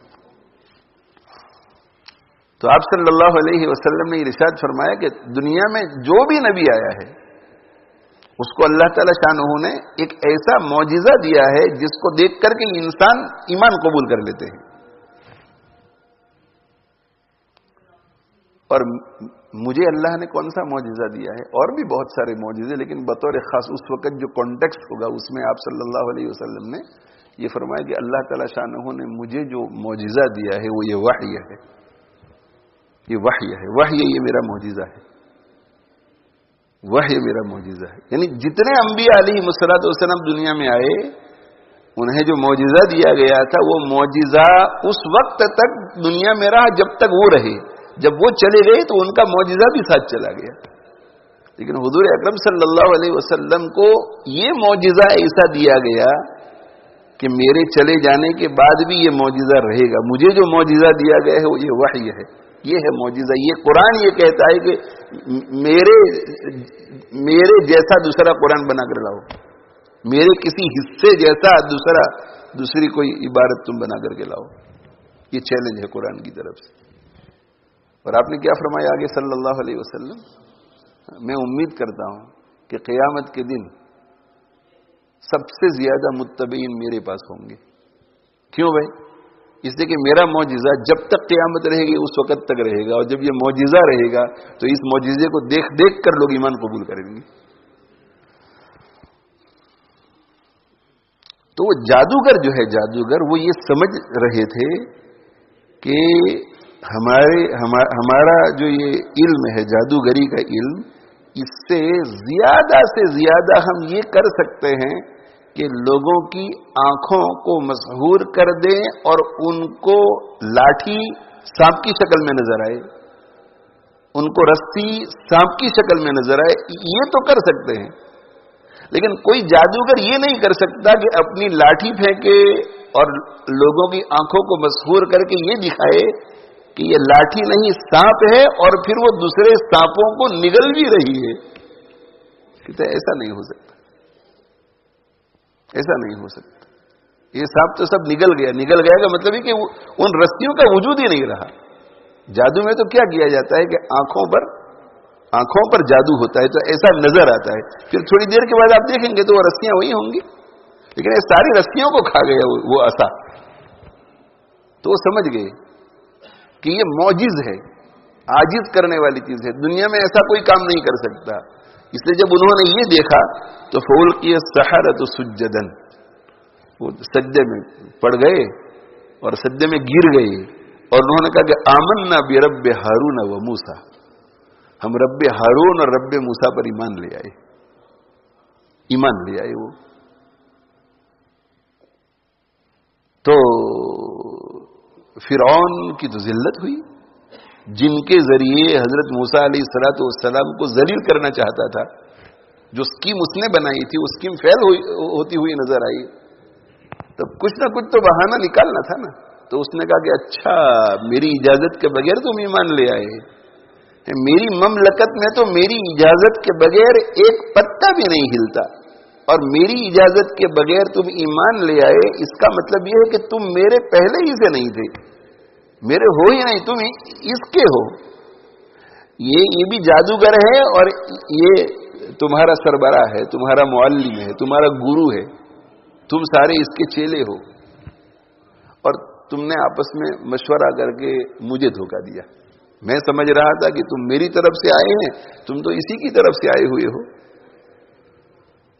تو آپ صلی اللہ علیہ وسلم نے ارشاد فرمایا کہ دنیا میں جو بھی نبی آیا ہے اس کو اللہ تعالی شانہ نے ایک ایسا معجزہ دیا ہے جس کو دیکھ کر کے انسان ایمان قبول کر لیتے ہیں۔ اور مجھے اللہ نے کون سا معجزہ دیا ہے؟ اور بھی بہت سارے معجزے، لیکن بطور خاص اس وقت جو کانٹیکسٹ ہوگا اس میں آپ صلی اللہ علیہ وسلم نے یہ فرمایا کہ اللہ تعالی شانہ نے مجھے جو معجزہ دیا ہے وہ یہ وحی ہے، یہ وحی ہے، وحی یہ میرا معجزہ ہے، وحی میرا معجزہ ہے۔ یعنی جتنے انبیاء علیہ الصلوۃ والسلام دنیا میں آئے انہیں جو معجزہ دیا گیا تھا وہ معجزہ اس وقت تک دنیا میں رہا جب تک وہ رہے، جب وہ چلے گئے تو ان کا معجزہ بھی ساتھ چلا گیا۔ لیکن حضور اکرم صلی اللہ علیہ وسلم کو یہ معجزہ ایسا دیا گیا کہ میرے چلے جانے کے بعد بھی یہ معجزہ رہے گا۔ مجھے جو معجزہ دیا گیا ہے وہ یہ وحی ہے، یہ ہے معجزہ۔ یہ قرآن یہ کہتا ہے کہ میرے جیسا دوسرا قرآن بنا کر لاؤ، میرے کسی حصے جیسا دوسری کوئی عبارت تم بنا کر کے لاؤ۔ یہ چیلنج ہے قرآن کی طرف سے۔ اور آپ نے کیا فرمایا آگے صلی اللہ علیہ وسلم؟ میں امید کرتا ہوں کہ قیامت کے دن سب سے زیادہ متبعین میرے پاس ہوں گے۔ کیوں بھائی؟ اس لیے کہ میرا معجزہ جب تک قیامت رہے گی اس وقت تک رہے گا، اور جب یہ معجزہ رہے گا تو اس معجزے کو دیکھ دیکھ کر لوگ ایمان قبول کریں گے۔ تو وہ جادوگر جو ہے، جادوگر وہ یہ سمجھ رہے تھے کہ ہمارا جو یہ علم ہے، جادوگری کا علم، اس سے زیادہ ہم یہ کر سکتے ہیں کہ لوگوں کی آنکھوں کو مسحور کر دیں اور ان کو لاٹھی سانپ کی شکل میں نظر آئے۔ ان کو رسی سانپ کی شکل میں نظر آئے، یہ تو کر سکتے ہیں، لیکن کوئی جادوگر یہ نہیں کر سکتا کہ اپنی لاٹھی پھینکے اور لوگوں کی آنکھوں کو مسحور کر کے یہ دکھائے کہ یہ لاٹھی نہیں سانپ ہے، اور پھر وہ دوسرے سانپوں کو نگل بھی رہی ہے. کہتے ایسا نہیں ہو سکتا، ایسا نہیں ہو سکتا. یہ سانپ تو سب نگل گیا کا مطلب ہے کہ ان رسیوں کا وجود ہی نہیں رہا. جادو میں تو کیا کیا جاتا ہے کہ آنکھوں پر جادو ہوتا ہے، تو ایسا نظر آتا ہے. پھر تھوڑی دیر کے بعد آپ دیکھیں گے تو وہ رسیاں وہی ہوں گی، لیکن یہ ساری رسیوں کو کھا گیا وہ عصا. تو وہ سمجھ گئے کہ یہ معجز ہے، عاجز کرنے والی چیز ہے، دنیا میں ایسا کوئی کام نہیں کر سکتا. اس لیے جب انہوں نے یہ دیکھا تو فَأُلْقِيَ السَّحَرَةُ سُجَّدًا، وہ سجدے میں پڑ گئے اور سجدے میں گر گئے، اور انہوں نے کہا کہ آمنا برب ہارون و موسیٰ، ہم رب ہارون اور رب موسیٰ پر ایمان لے آئے. ایمان لے آئے. وہ تو فرعون کی تو ذلت ہوئی، جن کے ذریعے حضرت موسیٰ علیہ السلام کو ذلیل کرنا چاہتا تھا. جو اسکیم اس نے بنائی تھی، وہ اسکیم فیل ہوتی ہوئی نظر آئی. تب کچھ نہ کچھ تو بہانہ نکالنا تھا نا. تو اس نے کہا کہ اچھا، میری اجازت کے بغیر تم ایمان لے آئے، میری مملکت میں تو میری اجازت کے بغیر ایک پتا بھی نہیں ہلتا، اور میری اجازت کے بغیر تم ایمان لے آئے، اس کا مطلب یہ ہے کہ تم میرے پہلے ہی سے نہیں تھے، میرے ہو ہی نہیں، تم اس کے ہو. یہ بھی جادوگر ہے، اور یہ تمہارا سربراہ ہے، تمہارا معلم ہے، تمہارا گرو ہے، تم سارے اس کے چیلے ہو، اور تم نے آپس میں مشورہ کر کے مجھے دھوکہ دیا. میں سمجھ رہا تھا کہ تم میری طرف سے آئے ہیں، تم تو اسی کی طرف سے آئے ہوئے ہو.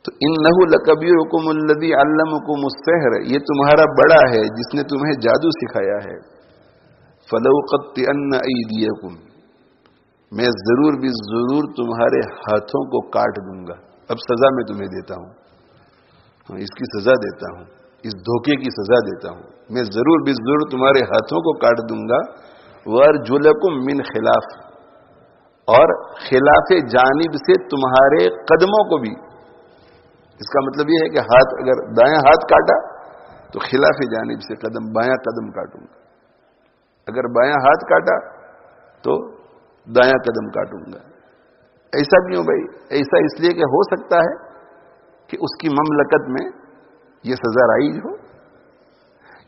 تو انہ لکبیرکم الذی علمکم السحر، یہ تمہارا بڑا ہے جس نے تمہیں جادو سکھایا ہے. فلوقطعن ایدیکم، میں ضرور بھی ضرور تمہارے ہاتھوں کو کاٹ دوں گا. اب سزا میں تمہیں دیتا ہوں، اس کی سزا دیتا ہوں، اس دھوکے کی سزا دیتا ہوں. میں ضرور بھی ضرور تمہارے ہاتھوں کو کاٹ دوں گا. وارجلکم من خلاف، اور خلاف جانب سے تمہارے قدموں کو بھی. اس کا مطلب یہ ہے کہ ہاتھ، اگر دایاں ہاتھ کاٹا تو خلاف جانب سے قدم، بایاں قدم کاٹوں گا. اگر بایاں ہاتھ کاٹا تو دایاں قدم کاٹوں گا. ایسا کیوں بھائی؟ ایسا اس لیے کہ ہو سکتا ہے کہ اس کی مملکت میں یہ سزا رائج ہو.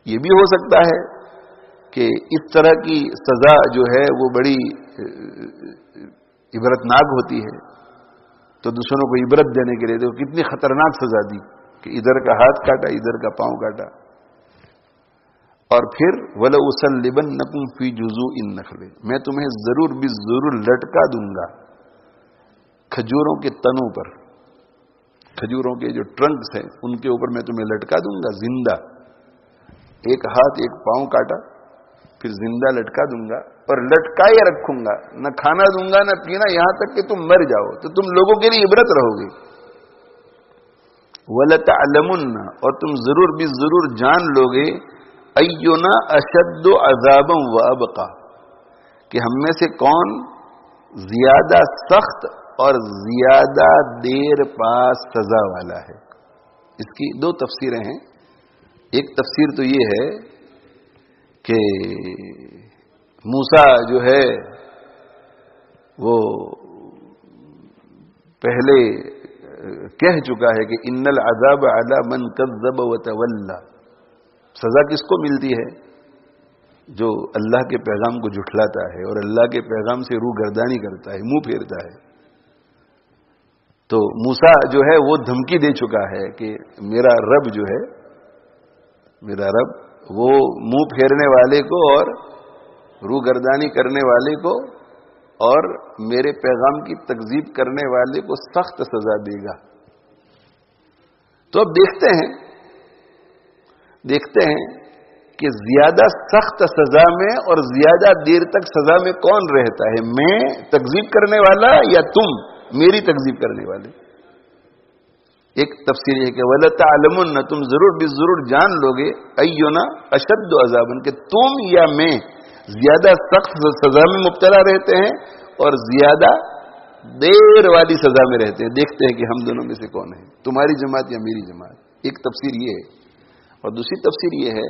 یہ بھی ہو سکتا ہے کہ اس طرح کی سزا جو ہے وہ بڑی عبرتناک ہوتی ہے، تو دوسروں کو عبرت دینے کے لیے دیکھو کتنی خطرناک سزا دی کہ ادھر کا ہاتھ کاٹا، ادھر کا پاؤں کاٹا. اور پھر وَلَأُصَلِّبَنَّكُمْ فِي جُذُوعِ النَّخْلِ، میں تمہیں ضرور بھی ضرور لٹکا دوں گا کھجوروں کے تنوں پر. کھجوروں کے جو ٹرنکس ہیں ان کے اوپر میں تمہیں لٹکا دوں گا زندہ. ایک ہاتھ ایک پاؤں کاٹا، پھر زندہ لٹکا دوں گا، اور لٹکائے رکھوں گا، نہ کھانا دوں گا نہ پینا، یہاں تک کہ تم مر جاؤ تو تم لوگوں کے لیے عبرت رہو گے. وَلَتَعْلَمُنَّ، اور تم ضرور بھی ضرور جان لوگے، أَيُّنَا أَشَدُّ عَذَابًا وَأَبْقَىٰ، کہ ہم میں سے کون زیادہ سخت اور زیادہ دیر پاس سزا والا ہے. اس کی دو تفسیریں ہیں. ایک تفسیر تو یہ ہے کہ موسیٰ جو ہے وہ پہلے کہہ چکا ہے کہ ان العذاب علی من کذب وتولی، سزا کس کو ملتی ہے؟ جو اللہ کے پیغام کو جھٹلاتا ہے اور اللہ کے پیغام سے روح گردانی کرتا ہے، منہ پھیرتا ہے. تو موسیٰ جو ہے وہ دھمکی دے چکا ہے کہ میرا رب جو ہے، میرا رب وہ منہ پھیرنے والے کو اور روح گردانی کرنے والے کو اور میرے پیغام کی تکذیب کرنے والے کو سخت سزا دے گا. تو اب دیکھتے ہیں کہ زیادہ سخت سزا میں اور زیادہ دیر تک سزا میں کون رہتا ہے، میں تکذیب کرنے والا یا تم میری تکذیب کرنے والے. ایک تفسیر ہے کہ وَلَتَعْلَمُنَّ، تم ضرور بھی ضرور جان لوگے، أَيُّنَا أَشَدُّ عَذَابًا، کہ تم یا میں زیادہ سخت سزا میں مبتلا رہتے ہیں، اور زیادہ دیر والی سزا میں رہتے ہیں. دیکھتے ہیں کہ ہم دونوں میں سے کون ہے, تمہاری جماعت یا میری جماعت. ایک تفسیر یہ ہے. اور دوسری تفسیر یہ ہے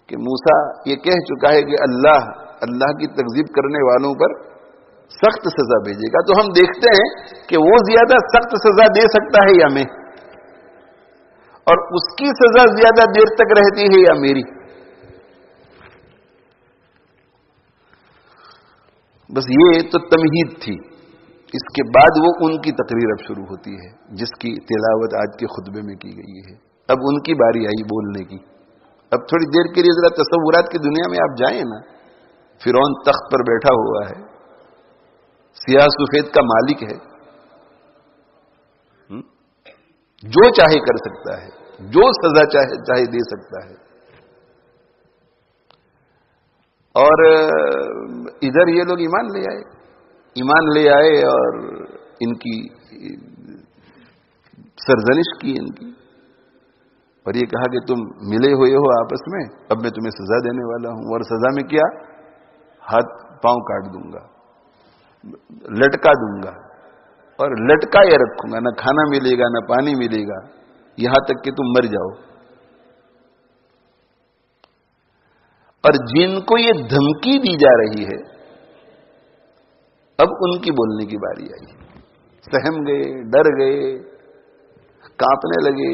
کہ موسیٰ یہ کہہ چکا ہے کہ اللہ کی تکذیب کرنے والوں پر سخت سزا بھیجے گا. تو ہم دیکھتے ہیں کہ وہ زیادہ سخت سزا دے سکتا ہے یا میں, اور اس کی سزا زیادہ دیر تک رہتی ہے یا میری. بس یہ تو تمہید تھی. اس کے بعد وہ ان کی تقریر اب شروع ہوتی ہے جس کی تلاوت آج کے خطبے میں کی گئی ہے. اب ان کی باری آئی بولنے کی. اب تھوڑی دیر کے لیے ذرا تصورات کی دنیا میں آپ جائیں نا. فرعون تخت پر بیٹھا ہوا ہے, سیاہ سفید کا مالک ہے, جو چاہے کر سکتا ہے, جو سزا چاہے دے سکتا ہے. اور ادھر یہ لوگ ایمان لے آئے اور ان کی سرزنش کی ان کی, اور یہ کہا کہ تم ملے ہوئے ہو آپس میں, اب میں تمہیں سزا دینے والا ہوں. اور سزا میں کیا, ہاتھ پاؤں کاٹ دوں گا, لٹکا دوں گا, اور لٹکائے رکھوں گا. نہ کھانا ملے گا نہ پانی ملے گا, یہاں تک کہ تم مر جاؤ. اور جن کو یہ دھمکی دی جا رہی ہے اب ان کی بولنے کی باری آئی. سہم گئے, ڈر گئے, کانپنے لگے.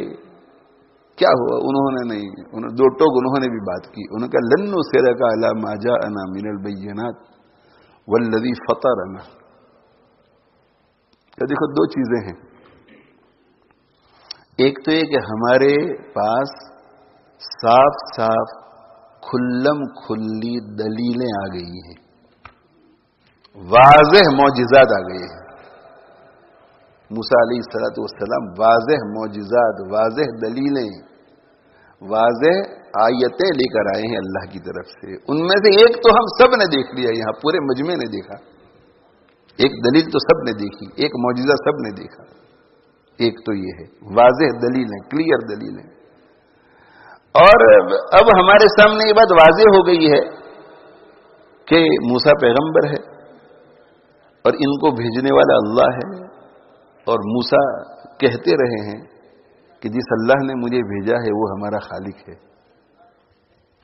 کیا ہوا؟ انہوں نے دو ٹوک انہوں نے بھی بات کی. انہوں نے کہا لن نصرک علی ما جاءنا من البینات والذی فطرنا. کہ دیکھو دو چیزیں ہیں. ایک تو یہ کہ ہمارے پاس صاف صاف کھلم کھلی دلیلیں آ گئی ہیں, واضح معجزات آ گئے ہیں. موسیٰ علیہ الصلوۃ والسلام واضح معجزات, واضح دلیلیں, واضح آیتیں لے کر آئے ہیں اللہ کی طرف سے. ان میں سے ایک تو ہم سب نے دیکھ لیا, یہاں پورے مجمع نے دیکھا. ایک دلیل تو سب نے دیکھی, ایک معجزہ سب نے دیکھا. ایک تو یہ ہے واضح دلیلیں, کلیئر دلیلیں. اور اب ہمارے سامنے یہ بات واضح ہو گئی ہے کہ موسیٰ پیغمبر ہے اور ان کو بھیجنے والا اللہ ہے. اور موسیٰ کہتے رہے ہیں کہ جس اللہ نے مجھے بھیجا ہے وہ ہمارا خالق ہے.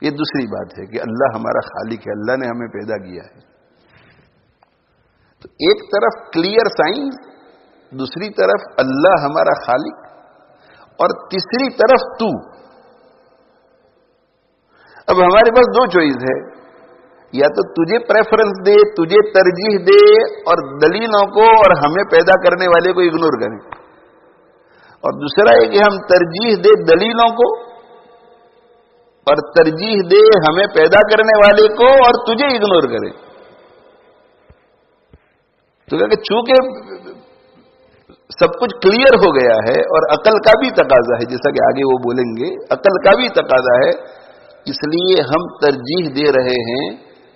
یہ دوسری بات ہے کہ اللہ ہمارا خالق ہے, اللہ نے ہمیں پیدا کیا ہے. تو ایک طرف کلیئر سائنس, دوسری طرف اللہ ہمارا خالق, اور تیسری طرف تو. اب ہمارے پاس دو چوائس ہے, یا تو تجھے پریفرنس دے, تجھے ترجیح دے, اور دلیلوں کو اور ہمیں پیدا کرنے والے کو اگنور کریں. اور دوسرا ہے کہ ہم ترجیح دے دلیلوں کو اور ترجیح دے ہمیں پیدا کرنے والے کو, اور تجھے اگنور کریں. تو کہ چونکہ سب کچھ کلیئر ہو گیا ہے اور عقل کا بھی تقاضا ہے, جیسا کہ آگے وہ بولیں گے, عقل کا بھی تقاضا ہے, اس لیے ہم ترجیح دے رہے ہیں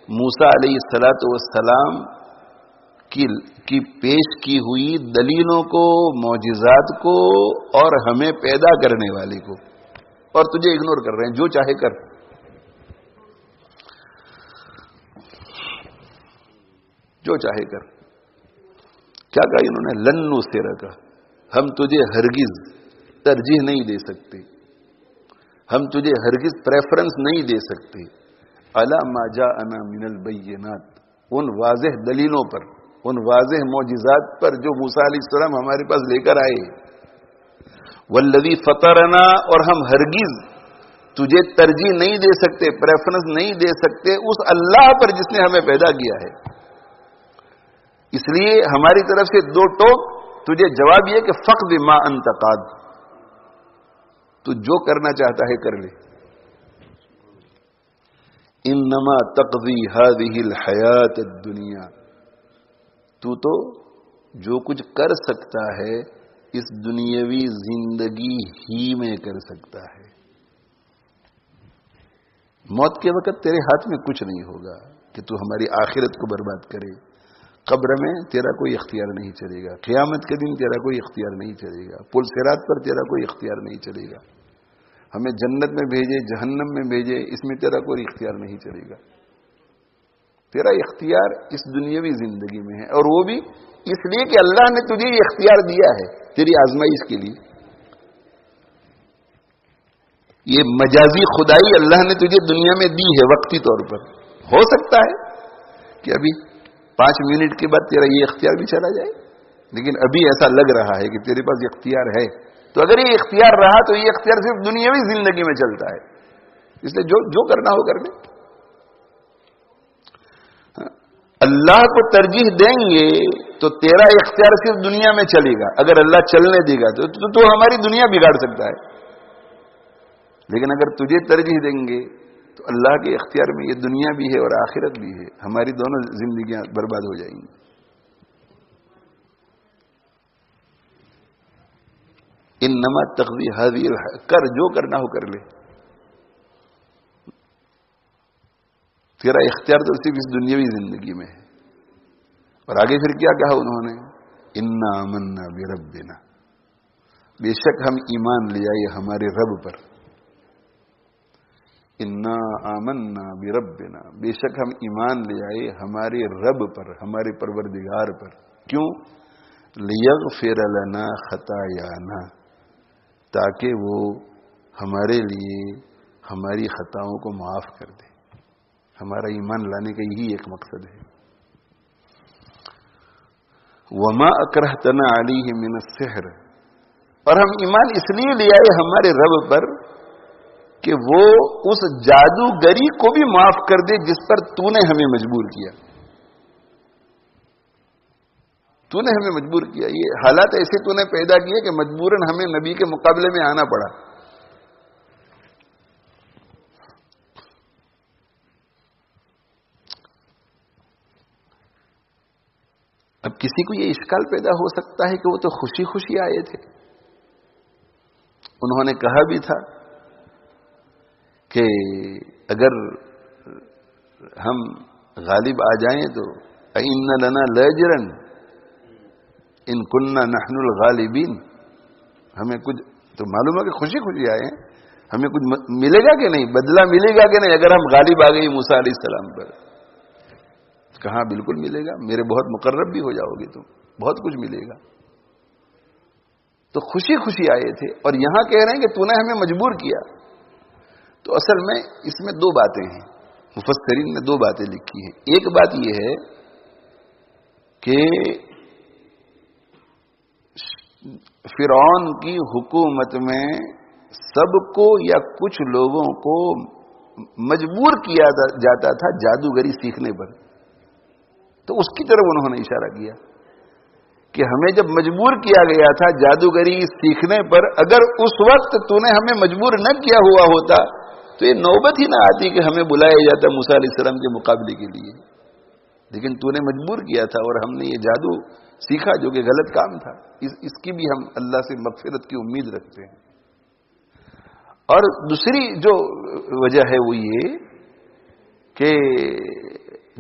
موسیٰ علیہ الصلوۃ والسلام کی پیش کی ہوئی دلیلوں کو, معجزات کو, اور ہمیں پیدا کرنے والے کو, اور تجھے اگنور کر رہے ہیں. جو چاہے کر, جو چاہے کر. کیا کہا انہوں نے؟ لن نصرک, ہم تجھے ہرگز ترجیح نہیں دے سکتے, ہم تجھے ہرگز پریفرنس نہیں دے سکتے. علی ما جاءنا من البینات, ان واضح دلیلوں پر, ان واضح معجزات پر جو موسیٰ علیہ السلام ہمارے پاس لے کر آئے. والذی فطرنا, اور ہم ہرگز تجھے ترجیح نہیں دے سکتے, پریفرنس نہیں دے سکتے اس اللہ پر جس نے ہمیں پیدا کیا ہے. اس لیے ہماری طرف سے دو ٹوک, تجھے جواب یہ کہ فقد ما انت قاد, تو جو کرنا چاہتا ہے کر لے. انما تقضی هذه الحیات الدنیا, تو جو کچھ کر سکتا ہے اس دنیاوی زندگی ہی میں کر سکتا ہے. موت کے وقت تیرے ہاتھ میں کچھ نہیں ہوگا کہ تو ہماری آخرت کو برباد کرے. قبر میں تیرا کوئی اختیار نہیں چلے گا, قیامت کے دن تیرا کوئی اختیار نہیں چلے گا, پل صراط پر تیرا کوئی اختیار نہیں چلے گا, ہمیں جنت میں بھیجے جہنم میں بھیجے اس میں تیرا کوئی اختیار نہیں چلے گا. تیرا اختیار اس دنیاوی زندگی میں ہے، اور وہ بھی اس لیے کہ اللہ نے تجھے یہ اختیار دیا ہے تیری آزمائش کے لیے. یہ مجازی خدائی اللہ نے تجھے دنیا میں دی ہے وقتی طور پر. ہو سکتا ہے کہ ابھی 5 منٹ کے بعد تیرا یہ اختیار بھی چلا جائے، لیکن ابھی ایسا لگ رہا ہے کہ تیرے پاس اختیار ہے. تو اگر یہ اختیار رہا تو یہ اختیار صرف دنیاوی زندگی میں چلتا ہے، اس لیے جو کرنا ہو کر لے. اللہ کو ترجیح دیں گے تو تیرا اختیار صرف دنیا میں چلے گا. اگر اللہ چلنے دے گا تو ہماری دنیا بگاڑ سکتا ہے، لیکن اگر تجھے ترجیح دیں گے تو اللہ کے اختیار میں یہ دنیا بھی ہے اور آخرت بھی ہے. ہماری دونوں زندگیاں برباد ہو جائیں گی. انما تقضی هذه کر جو کرنا ہو کر لے. تیرا اختیار تو صرف اس دنیاوی زندگی میں ہے. اور آگے پھر کیا کہا انہوں نے؟ انا آمنا بربنا، بے شک ہم ایمان لے آئے ہمارے رب پر. انا آمنا بربنا، بے شک ہم ایمان لے آئے ہمارے رب پر، ہمارے پروردگار پر. کیوں؟ لیغفر لنا خطایانا، تاکہ وہ ہمارے لیے ہماری خطاؤں کو معاف کر دے. ہمارا ایمان لانے کا یہی ایک مقصد ہے. وما اکرہتنا علیہ من السحر، اور ہم ایمان اس لیے لے آئے ہمارے رب پر کہ وہ اس جادوگری کو بھی معاف کر دے جس پر تو نے ہمیں مجبور کیا. تو نے ہمیں مجبور کیا. یہ حالات ایسے تو نے پیدا کیے کہ مجبوراً ہمیں نبی کے مقابلے میں آنا پڑا. اب کسی کو یہ اشکال پیدا ہو سکتا ہے کہ وہ تو خوشی خوشی آئے تھے. انہوں نے کہا بھی تھا کہ اگر ہم غالب آ جائیں تو اِنَّ لَنَا لَأَجْرًا ان کننا نحن الغالبین. ہمیں کچھ تو معلوم ہے کہ خوشی خوشی آئے ہیں، ہمیں کچھ ملے گا کہ نہیں، بدلہ ملے گا کہ نہیں اگر ہم غالب آ گئے موسیٰ علیہ السلام پر. کہاں بالکل ملے گا، میرے بہت مقرب بھی ہو جاؤ گے تم، بہت کچھ ملے گا. تو خوشی خوشی آئے تھے. اور یہاں کہہ رہے ہیں کہ تو نے ہمیں مجبور کیا. تو اصل میں اس میں 2 باتیں ہیں، مفسرین نے 2 باتیں لکھی ہیں. ایک بات یہ ہے کہ فرعون کی حکومت میں سب کو یا کچھ لوگوں کو مجبور کیا جاتا تھا جادوگری سیکھنے پر. تو اس کی طرف انہوں نے اشارہ کیا کہ ہمیں جب مجبور کیا گیا تھا جادوگری سیکھنے پر، اگر اس وقت تو نے ہمیں مجبور نہ کیا ہوا ہوتا تو یہ نوبت ہی نہ آتی کہ ہمیں بلایا جاتا موسیٰ علیہ السلام کے مقابلے کے لیے. لیکن تو نے مجبور کیا تھا اور ہم نے یہ جادو سیکھا جو کہ غلط کام تھا. اس کی بھی ہم اللہ سے مغفرت کی امید رکھتے ہیں. اور دوسری جو وجہ ہے وہ یہ کہ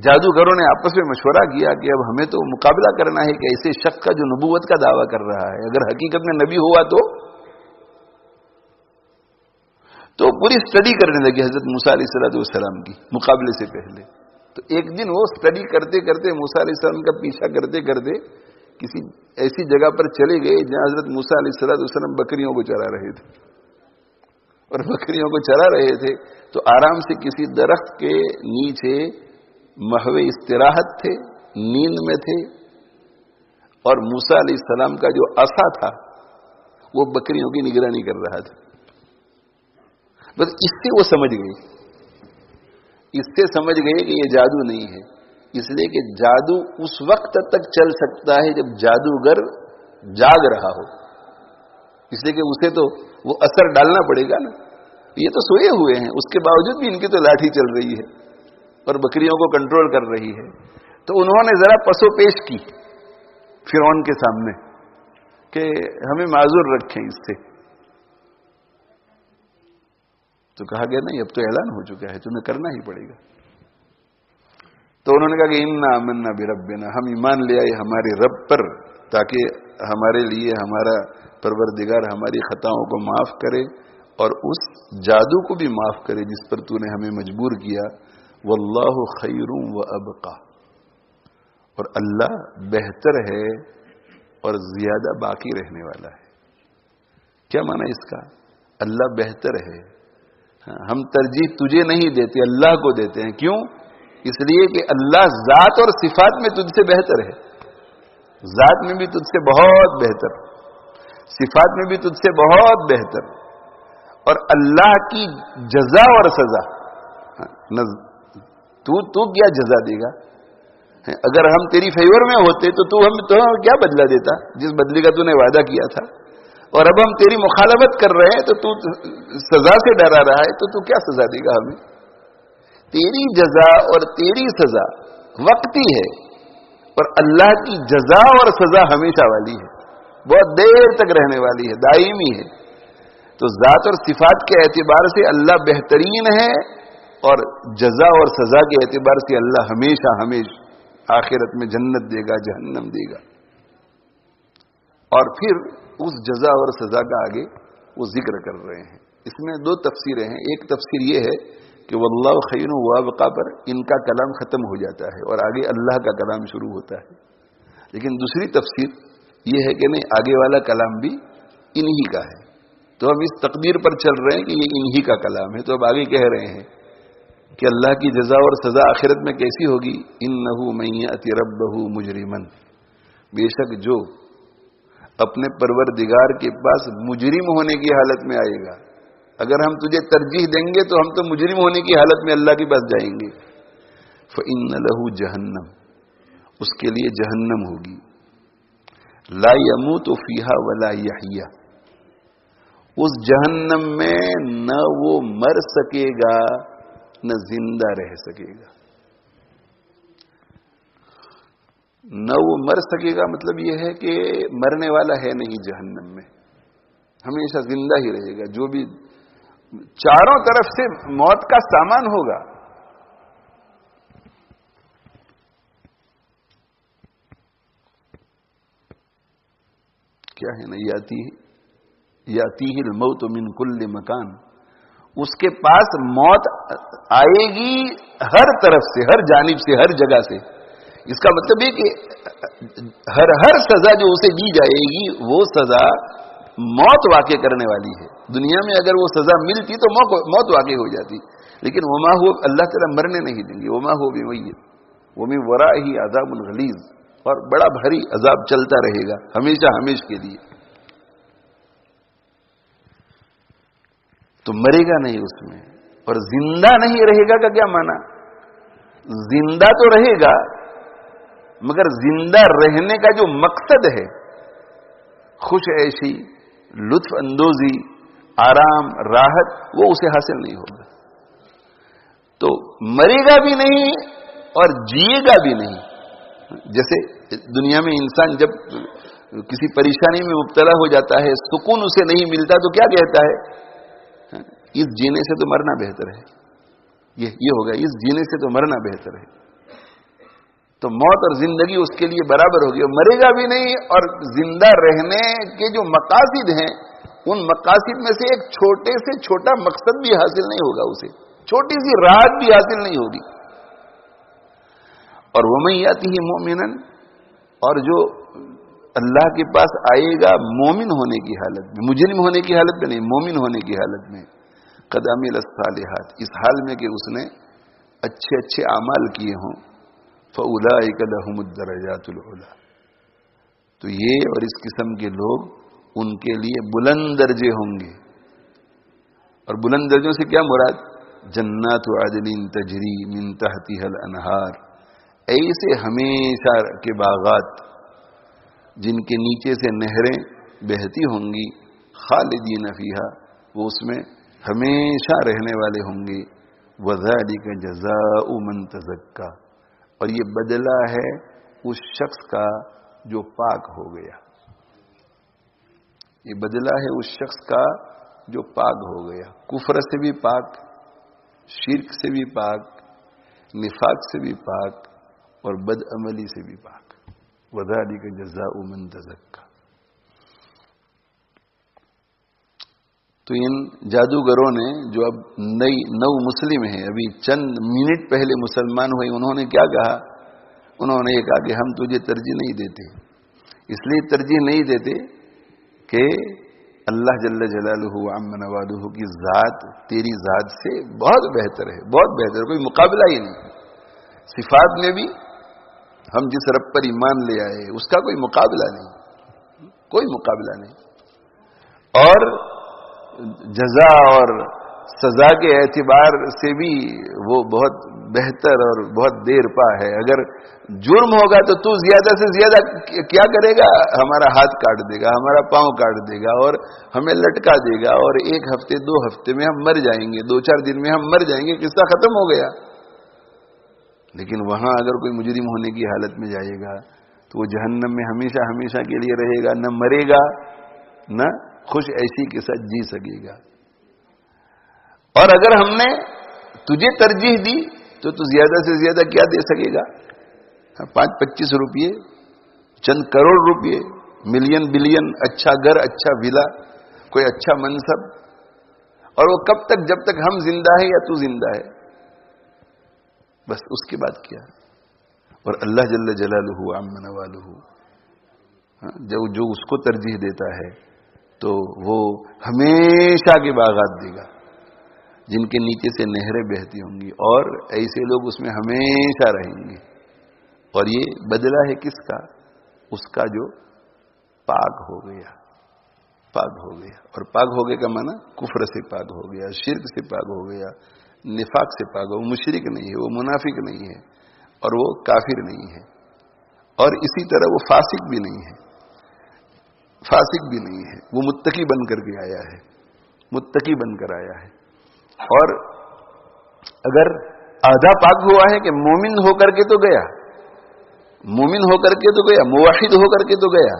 جادوگروں نے آپس میں مشورہ کیا کہ اب ہمیں تو مقابلہ کرنا ہے کہ ایسے شخص کا جو نبوت کا دعویٰ کر رہا ہے، اگر حقیقت میں نبی ہوا تو پوری اسٹڈی کرنے لگے حضرت موسیٰ علیہ السلام کی مقابلے سے پہلے. تو ایک دن وہ اسٹڈی کرتے کرتے موسیٰ علیہ السلام کا پیچھا کرتے کرتے کسی ایسی جگہ پر چلے گئے جہاں حضرت موسیٰ علیہ السلام بکریوں کو چرا رہے تھے. اور بکریوں کو چرا رہے تھے تو آرام سے کسی درخت کے نیچے محو استراحت تھے، نیند میں تھے، اور موسیٰ علیہ السلام کا جو عصا تھا وہ بکریوں کی نگرانی کر رہا تھا. بس اس سے وہ سمجھ گئے، اس سے سمجھ گئے کہ یہ جادو نہیں ہے. اس لیے کہ جادو اس وقت تک چل سکتا ہے جب جادوگر جاگ رہا ہو. اس لیے کہ اسے تو وہ اثر ڈالنا پڑے گا نا. یہ تو سوئے ہوئے ہیں، اس کے باوجود بھی ان کی تو لاٹھی چل رہی ہے اور بکریوں کو کنٹرول کر رہی ہے. تو انہوں نے ذرا پسو پیش کی فرعون کے سامنے کہ ہمیں معذور رکھیں اس سے. تو کہا گیا نہیں، اب تو اعلان ہو چکا ہے، تمہیں کرنا ہی پڑے گا. تو انہوں نے کہا کہ انا آمنا بربنا، ہم ایمان لے آئے ہمارے رب پر تاکہ ہمارے لیے ہمارا پروردگار ہماری خطاؤں کو معاف کرے اور اس جادو کو بھی معاف کرے جس پر تو نے ہمیں مجبور کیا. واللہ خیر و ابقا، اور اللہ بہتر ہے اور زیادہ باقی رہنے والا ہے۔ کیا معنی اس کا؟ اللہ بہتر ہے، ہم ترجیح تجھے نہیں دیتے، اللہ کو دیتے ہیں۔ کیوں؟ اس لیے کہ اللہ ذات اور صفات میں تجھ سے بہتر ہے، ذات میں بھی تجھ سے بہت بہتر، صفات میں بھی تجھ سے بہت بہتر، اور اللہ کی جزا اور سزا، تو کیا جزا دے گا؟ اگر ہم تیری فیور میں ہوتے تو ہمیں کیا بدلہ دیتا جس بدلے کا تو نے وعدہ کیا تھا، اور اب ہم تیری مخالفت کر رہے ہیں تو سزا سے ڈرا رہا ہے، تو کیا سزا دے گا ہمیں؟ تیری جزا اور تیری سزا وقتی ہے، اور اللہ کی جزا اور سزا ہمیشہ والی ہے، بہت دیر تک رہنے والی ہے، دائمی ہے۔ تو ذات اور صفات کے اعتبار سے اللہ بہترین ہے، اور جزا اور سزا کے اعتبار سے اللہ ہمیشہ آخرت میں جنت دے گا، جہنم دے گا۔ اور پھر اس جزا اور سزا کا آگے وہ ذکر کر رہے ہیں۔ اس میں دو تفسیریں ہیں۔ ایک تفسیر یہ ہے کہ واللہ خیر و ابقا پر ان کا کلام ختم ہو جاتا ہے اور آگے اللہ کا کلام شروع ہوتا ہے، لیکن دوسری تفسیر یہ ہے کہ نہیں، آگے والا کلام بھی انہی کا ہے۔ تو ہم اس تقدیر پر چل رہے ہیں کہ یہ انہی کا کلام ہے، تو اب آگے کہہ رہے ہیں کہ اللہ کی جزا اور سزا آخرت میں کیسی ہوگی؟ انہ من یأتی ربہ مجرما، بے شک جو اپنے پروردگار کے پاس مجرم ہونے کی حالت میں آئے گا۔ اگر ہم تجھے ترجیح دیں گے تو ہم تو مجرم ہونے کی حالت میں اللہ کے پاس جائیں گے۔ فإن له جہنم، اس کے لیے جہنم ہوگی، لا يموت فیہا ولا یحیا، اس جہنم میں نہ وہ مر سکے گا نہ زندہ رہ سکے گا۔ نہ وہ مر سکے گا مطلب یہ ہے کہ مرنے والا ہے نہیں جہنم میں، ہمیشہ زندہ ہی رہے گا۔ جو بھی چاروں طرف سے موت کا سامان ہوگا، کیا ہے نا، یاتی الموت من کل مکان، اس کے پاس موت آئے گی ہر طرف سے، ہر جانب سے، ہر جگہ سے۔ اس کا مطلب یہ کہ ہر سزا جو اسے دی جائے گی وہ سزا موت واقع کرنے والی ہے۔ دنیا میں اگر وہ سزا ملتی تو موت واقع ہو جاتی، لیکن وما ہو، اللہ تعالیٰ مرنے نہیں دیں گے۔ وما ہو بمیت ومن ورائہ عذاب غلیظ، اور بڑا بھاری عذاب چلتا رہے گا ہمیشہ کے لیے۔ تو مرے گا نہیں اس میں، اور زندہ نہیں رہے گا کا کیا معنی؟ زندہ تو رہے گا، مگر زندہ رہنے کا جو مقصد ہے، خوش عیشی، لطف اندوزی، آرام، راحت، وہ اسے حاصل نہیں ہوگا۔ تو مرے گا بھی نہیں اور جیے گا بھی نہیں۔ جیسے دنیا میں انسان جب کسی پریشانی میں مبتلا ہو جاتا ہے، سکون اسے نہیں ملتا، تو کیا کہتا ہے؟ اس جینے سے تو مرنا بہتر ہے۔ یہ ہوگا، اس جینے سے تو مرنا بہتر ہے۔ تو موت اور زندگی اس کے لیے برابر ہوگی، اور مرے گا بھی نہیں، اور زندہ رہنے کے جو مقاصد ہیں ان مقاصد میں سے ایک چھوٹے سے چھوٹا مقصد بھی حاصل نہیں ہوگا، اسے چھوٹی سی راحت بھی حاصل نہیں ہوگی۔ اور وَمَن یَأْتِهِ مُؤْمِنًا، اور جو اللہ کے پاس آئے گا مومن ہونے کی حالت میں، مجرم ہونے کی حالت میں نہیں، مومن ہونے کی حالت میں، قد عمل الصالحات، اس حال میں کہ اس نے اچھے اچھے اعمال کیے ہوں، فَأُولَئِكَ لَهُمُ الدَّرَجَاتُ الْعُلَىٰ، تو یہ اور اس قسم کے لوگ ان کے لیے بلند درجے ہوں گے۔ اور بلند درجوں سے کیا مراد؟ جنات عدن تجری من تحتها الانہار، ایسے ہمیشہ کے باغات جن کے نیچے سے نہریں بہتی ہوں گی، خالدین فیہا، وہ اس میں ہمیشہ رہنے والے ہوں گے۔ وذالک جزاء من تزکا، اور یہ بدلہ ہے اس شخص کا جو پاک ہو گیا، یہ بدلہ ہے اس شخص کا جو پاک ہو گیا، کفر سے بھی پاک، شرک سے بھی پاک، نفاق سے بھی پاک، اور بد عملی سے بھی پاک۔ وذالک جزاء من تزکا۔ تو ان جادوگروں نے جو اب نو مسلم ہیں، ابھی چند منٹ پہلے مسلمان ہوئے، انہوں نے کیا کہا؟ انہوں نے یہ کہا کہ ہم تجھے ترجیح نہیں دیتے. اس لیے ترجیح نہیں دیتے کہ اللہ جل جلالہ و عم نوالہ کی ذات تیری ذات سے بہت بہتر ہے، بہت بہتر، کوئی مقابلہ ہی نہیں. صفات میں بھی ہم جس رب پر ایمان لے آئے اس کا کوئی مقابلہ نہیں، کوئی مقابلہ نہیں. اور جزا اور سزا کے اعتبار سے بھی وہ بہت بہتر اور بہت دیر پا ہے. اگر جرم ہوگا تو زیادہ سے زیادہ کیا کرے گا؟ ہمارا ہاتھ کاٹ دے گا، ہمارا پاؤں کاٹ دے گا اور ہمیں لٹکا دے گا، اور 1 ہفتے 2 ہفتے میں ہم مر جائیں گے، 2-4 دن میں ہم مر جائیں گے، قصہ ختم ہو گیا. لیکن وہاں اگر کوئی مجرم ہونے کی حالت میں جائے گا تو وہ جہنم میں ہمیشہ ہمیشہ کے لیے رہے گا، نہ مرے گا نہ خوش عیشی کے ساتھ جی سکے گا. اور اگر ہم نے تجھے ترجیح دی تو زیادہ سے زیادہ کیا دے سکے گا؟ 5-25 روپئے، چند کروڑ روپئے، ملین بلین، اچھا گھر، اچھا ولا، کوئی اچھا منصب. اور وہ کب تک؟ جب تک ہم زندہ ہیں یا تو زندہ ہے، بس اس کے بعد کیا؟ اور اللہ جل جلالہ عم نوالہ جو اس کو ترجیح دیتا ہے تو وہ ہمیشہ کے باغات دے گا جن کے نیچے سے نہریں بہتی ہوں گی، اور ایسے لوگ اس میں ہمیشہ رہیں گے. اور یہ بدلہ ہے کس کا؟ اس کا جو پاک ہو گیا، پاک ہو گیا. اور پاک ہو گئے کا معنی کفر سے پاک ہو گیا، شرک سے پاک ہو گیا، نفاق سے پاک ہو. وہ مشرک نہیں ہے، وہ منافق نہیں ہے، اور وہ کافر نہیں ہے، اور اسی طرح وہ فاسق بھی نہیں ہے، فاسق بھی نہیں ہے. وہ متقی بن کر کے آیا ہے، متقی بن کر آیا ہے. اور اگر آدھا پاک ہوا ہے کہ مومن ہو کر کے تو گیا، مومن ہو کر کے تو گیا، موحد ہو کر کے تو گیا،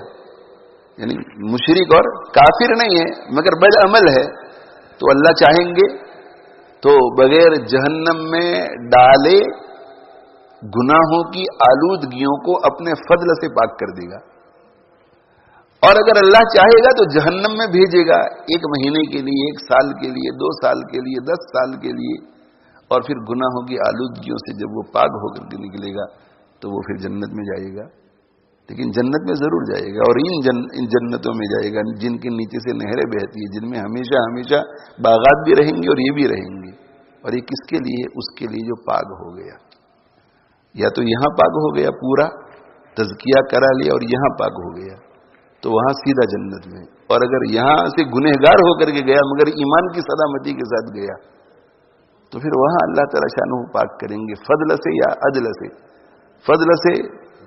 یعنی مشرک اور کافر نہیں ہے مگر بد عمل ہے، تو اللہ چاہیں گے تو بغیر جہنم میں ڈالے گناہوں کی آلودگیوں کو اپنے فضل سے پاک کر دے گا. اور اگر اللہ چاہے گا تو جہنم میں بھیجے گا 1 مہینے کے لیے، 1 سال کے لیے، 2 سال کے لیے، 10 سال کے لیے. اور پھر گناہوں کی آلودگیوں سے جب وہ پاک ہو کر کے نکلے گا تو وہ پھر جنت میں جائے گا. لیکن جنت میں ضرور جائے گا، اور ان جنتوں میں جائے گا جن کے نیچے سے نہریں بہتی ہیں، جن میں ہمیشہ ہمیشہ باغات بھی رہیں گے اور یہ بھی رہیں گے. اور یہ کس کے لیے؟ اس کے لیے جو پاک ہو گیا. یا تو یہاں پاک ہو گیا، پورا تزکیہ کرا لیا اور یہاں پاک ہو گیا تو وہاں سیدھا جنت میں. اور اگر یہاں سے گنہگار ہو کر کے گیا مگر ایمان کی سلامتی کے ساتھ گیا تو پھر وہاں اللہ تعالیٰ شانہ پاک کریں گے، فضل سے یا عدل سے. فضل سے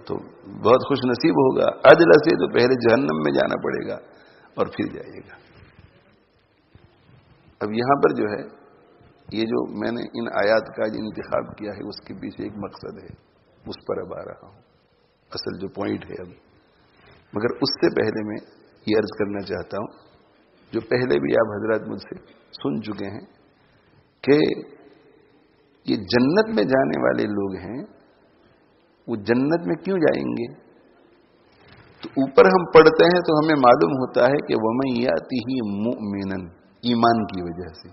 تو بہت خوش نصیب ہوگا، عدل سے تو پہلے جہنم میں جانا پڑے گا اور پھر جائے گا. اب یہاں پر جو ہے یہ جو میں نے ان آیات کا جو انتخاب کیا ہے اس کے پیچھے ایک مقصد ہے، اس پر اب آ رہا ہوں، اصل جو پوائنٹ ہے اب. مگر اس سے پہلے میں یہ عرض کرنا چاہتا ہوں جو پہلے بھی آپ حضرات مجھ سے سن چکے ہیں کہ یہ جنت میں جانے والے لوگ ہیں، وہ جنت میں کیوں جائیں گے؟ تو اوپر ہم پڑھتے ہیں تو ہمیں معلوم ہوتا ہے کہ وَمَن يَأْتِهِ مُؤْمِنًا، ایمان کی وجہ سے،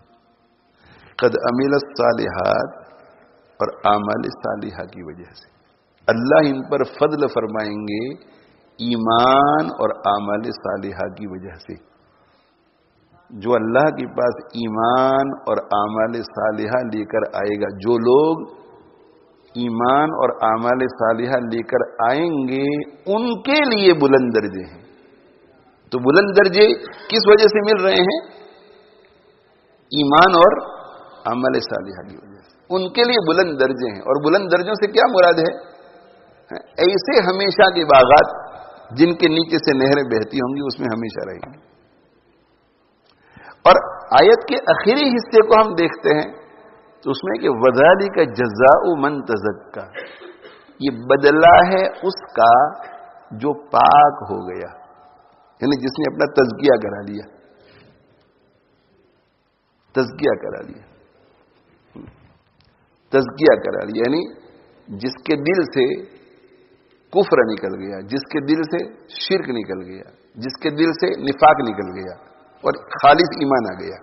قد عمل الصالحات، اور اعمال صالحہ کی وجہ سے اللہ ان پر فضل فرمائیں گے ایمان اور اعمال صالحہ کی وجہ سے. جو اللہ کے پاس ایمان اور اعمال صالحہ لے کر آئے گا، جو لوگ ایمان اور اعمال صالحہ لے کر آئیں گے ان کے لیے بلند درجے ہیں. تو بلند درجے کس وجہ سے مل رہے ہیں؟ ایمان اور اعمال صالحہ کی وجہ سے ان کے لیے بلند درجے ہیں. اور بلند درجوں سے کیا مراد ہے؟ ایسے ہمیشہ کے باغات جن کے نیچے سے نہریں بہتی ہوں گی، اس میں ہمیشہ رہیں گے. اور آیت کے آخری حصے کو ہم دیکھتے ہیں تو اس میں کہ وَذَلِكَ جَزَاءُ مَن تَزَكَّى، یہ بدلہ ہے اس کا جو پاک ہو گیا، یعنی جس نے اپنا تزکیہ کرا لیا، تزکیہ کرا لیا، تزکیہ کرا لیا، یعنی جس کے دل سے کفر نکل گیا، جس کے دل سے شرک نکل گیا، جس کے دل سے نفاق نکل گیا، اور خالص ایمان آ گیا.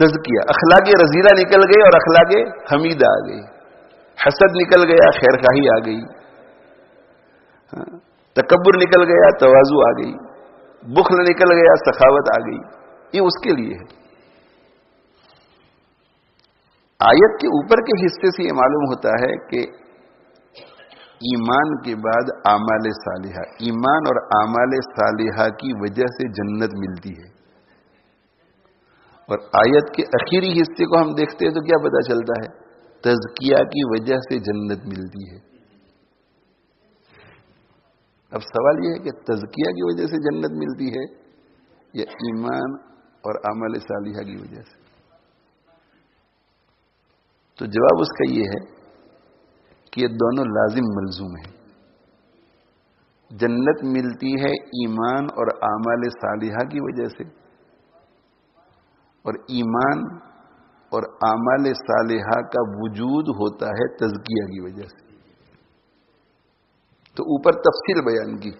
تزکیہ، اخلاق رذیلہ نکل گئی اور اخلاق حمیدہ آ گئی. حسد نکل گیا، خیر خواہی آ گئی. تکبر نکل گیا، تواضع آ گئی. بخل نکل گیا، سخاوت آ گئی. یہ اس کے لیے ہے. آیت کے اوپر کے حصے سے یہ معلوم ہوتا ہے کہ ایمان کے بعد اعمال صالحہ، ایمان اور اعمال صالحہ کی وجہ سے جنت ملتی ہے. اور آیت کے اخیری حصے کو ہم دیکھتے ہیں تو کیا پتہ چلتا ہے؟ تزکیہ کی وجہ سے جنت ملتی ہے. اب سوال یہ ہے کہ تزکیہ کی وجہ سے جنت ملتی ہے یا ایمان اور اعمال صالحہ کی وجہ سے؟ تو جواب اس کا یہ ہے کہ یہ دونوں لازم ملزوم ہیں. جنت ملتی ہے ایمان اور اعمال صالحہ کی وجہ سے، اور ایمان اور اعمال صالحہ کا وجود ہوتا ہے تزکیہ کی وجہ سے. تو اوپر تفصیل بیان کی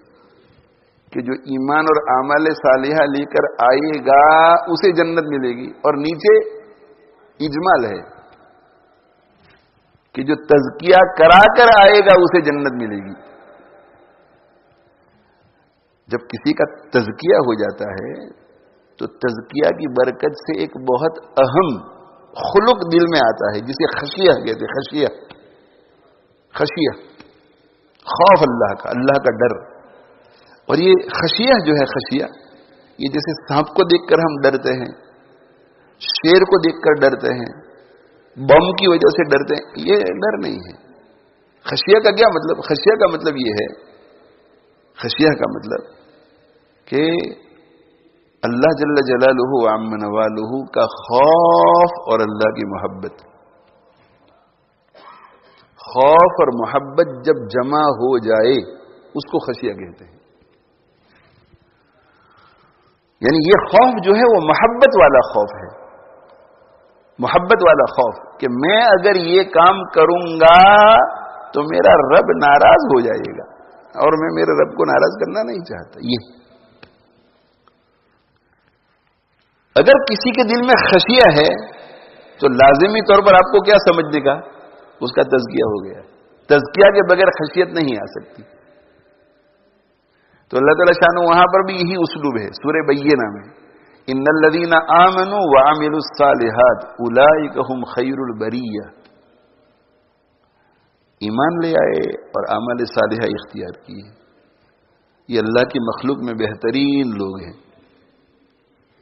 کہ جو ایمان اور اعمال صالحہ لے کر آئے گا اسے جنت ملے گی، اور نیچے اجمال ہے کہ جو تزکیہ کرا کر آئے گا اسے جنت ملے گی. جب کسی کا تزکیہ ہو جاتا ہے تو تزکیہ کی برکت سے ایک بہت اہم خلق دل میں آتا ہے جسے خشیہ کہتے ہیں. خشیہ خوف اللہ کا ڈر. اور یہ خشیہ جو ہے، خشیہ یہ جیسے سانپ کو دیکھ کر ہم ڈرتے ہیں، شیر کو دیکھ کر ڈرتے ہیں، بم کی وجہ سے ڈرتے ہیں، یہ ڈر نہیں ہے. خشیہ کا کیا مطلب؟ خشیہ کا مطلب یہ ہے، خشیہ کا مطلب کہ اللہ جل جلالہ وعم نوالہ کا خوف اور اللہ کی محبت. خوف اور محبت جب جمع ہو جائے اس کو خشیہ کہتے ہیں. یعنی یہ خوف جو ہے وہ محبت والا خوف ہے. محبت والا خوف کہ میں اگر یہ کام کروں گا تو میرا رب ناراض ہو جائے گا، اور میں میرے رب کو ناراض کرنا نہیں چاہتا. یہ اگر کسی کے دل میں خشیہ ہے تو لازمی طور پر آپ کو کیا سمجھنے کا؟ اس کا تزکیہ ہو گیا. تزکیہ کے بغیر خشیت نہیں آ سکتی. تو اللہ تعالیٰ شان وہاں پر بھی یہی اسلوب ہے. سورہ بینہ میں ان الذین آمنوا وعملوا الصالحات اولئک هم خیر البریہ. ایمان لے آئے اور اعمال صالحہ اختیار کیے، یہ اللہ کی مخلوق میں بہترین لوگ ہیں.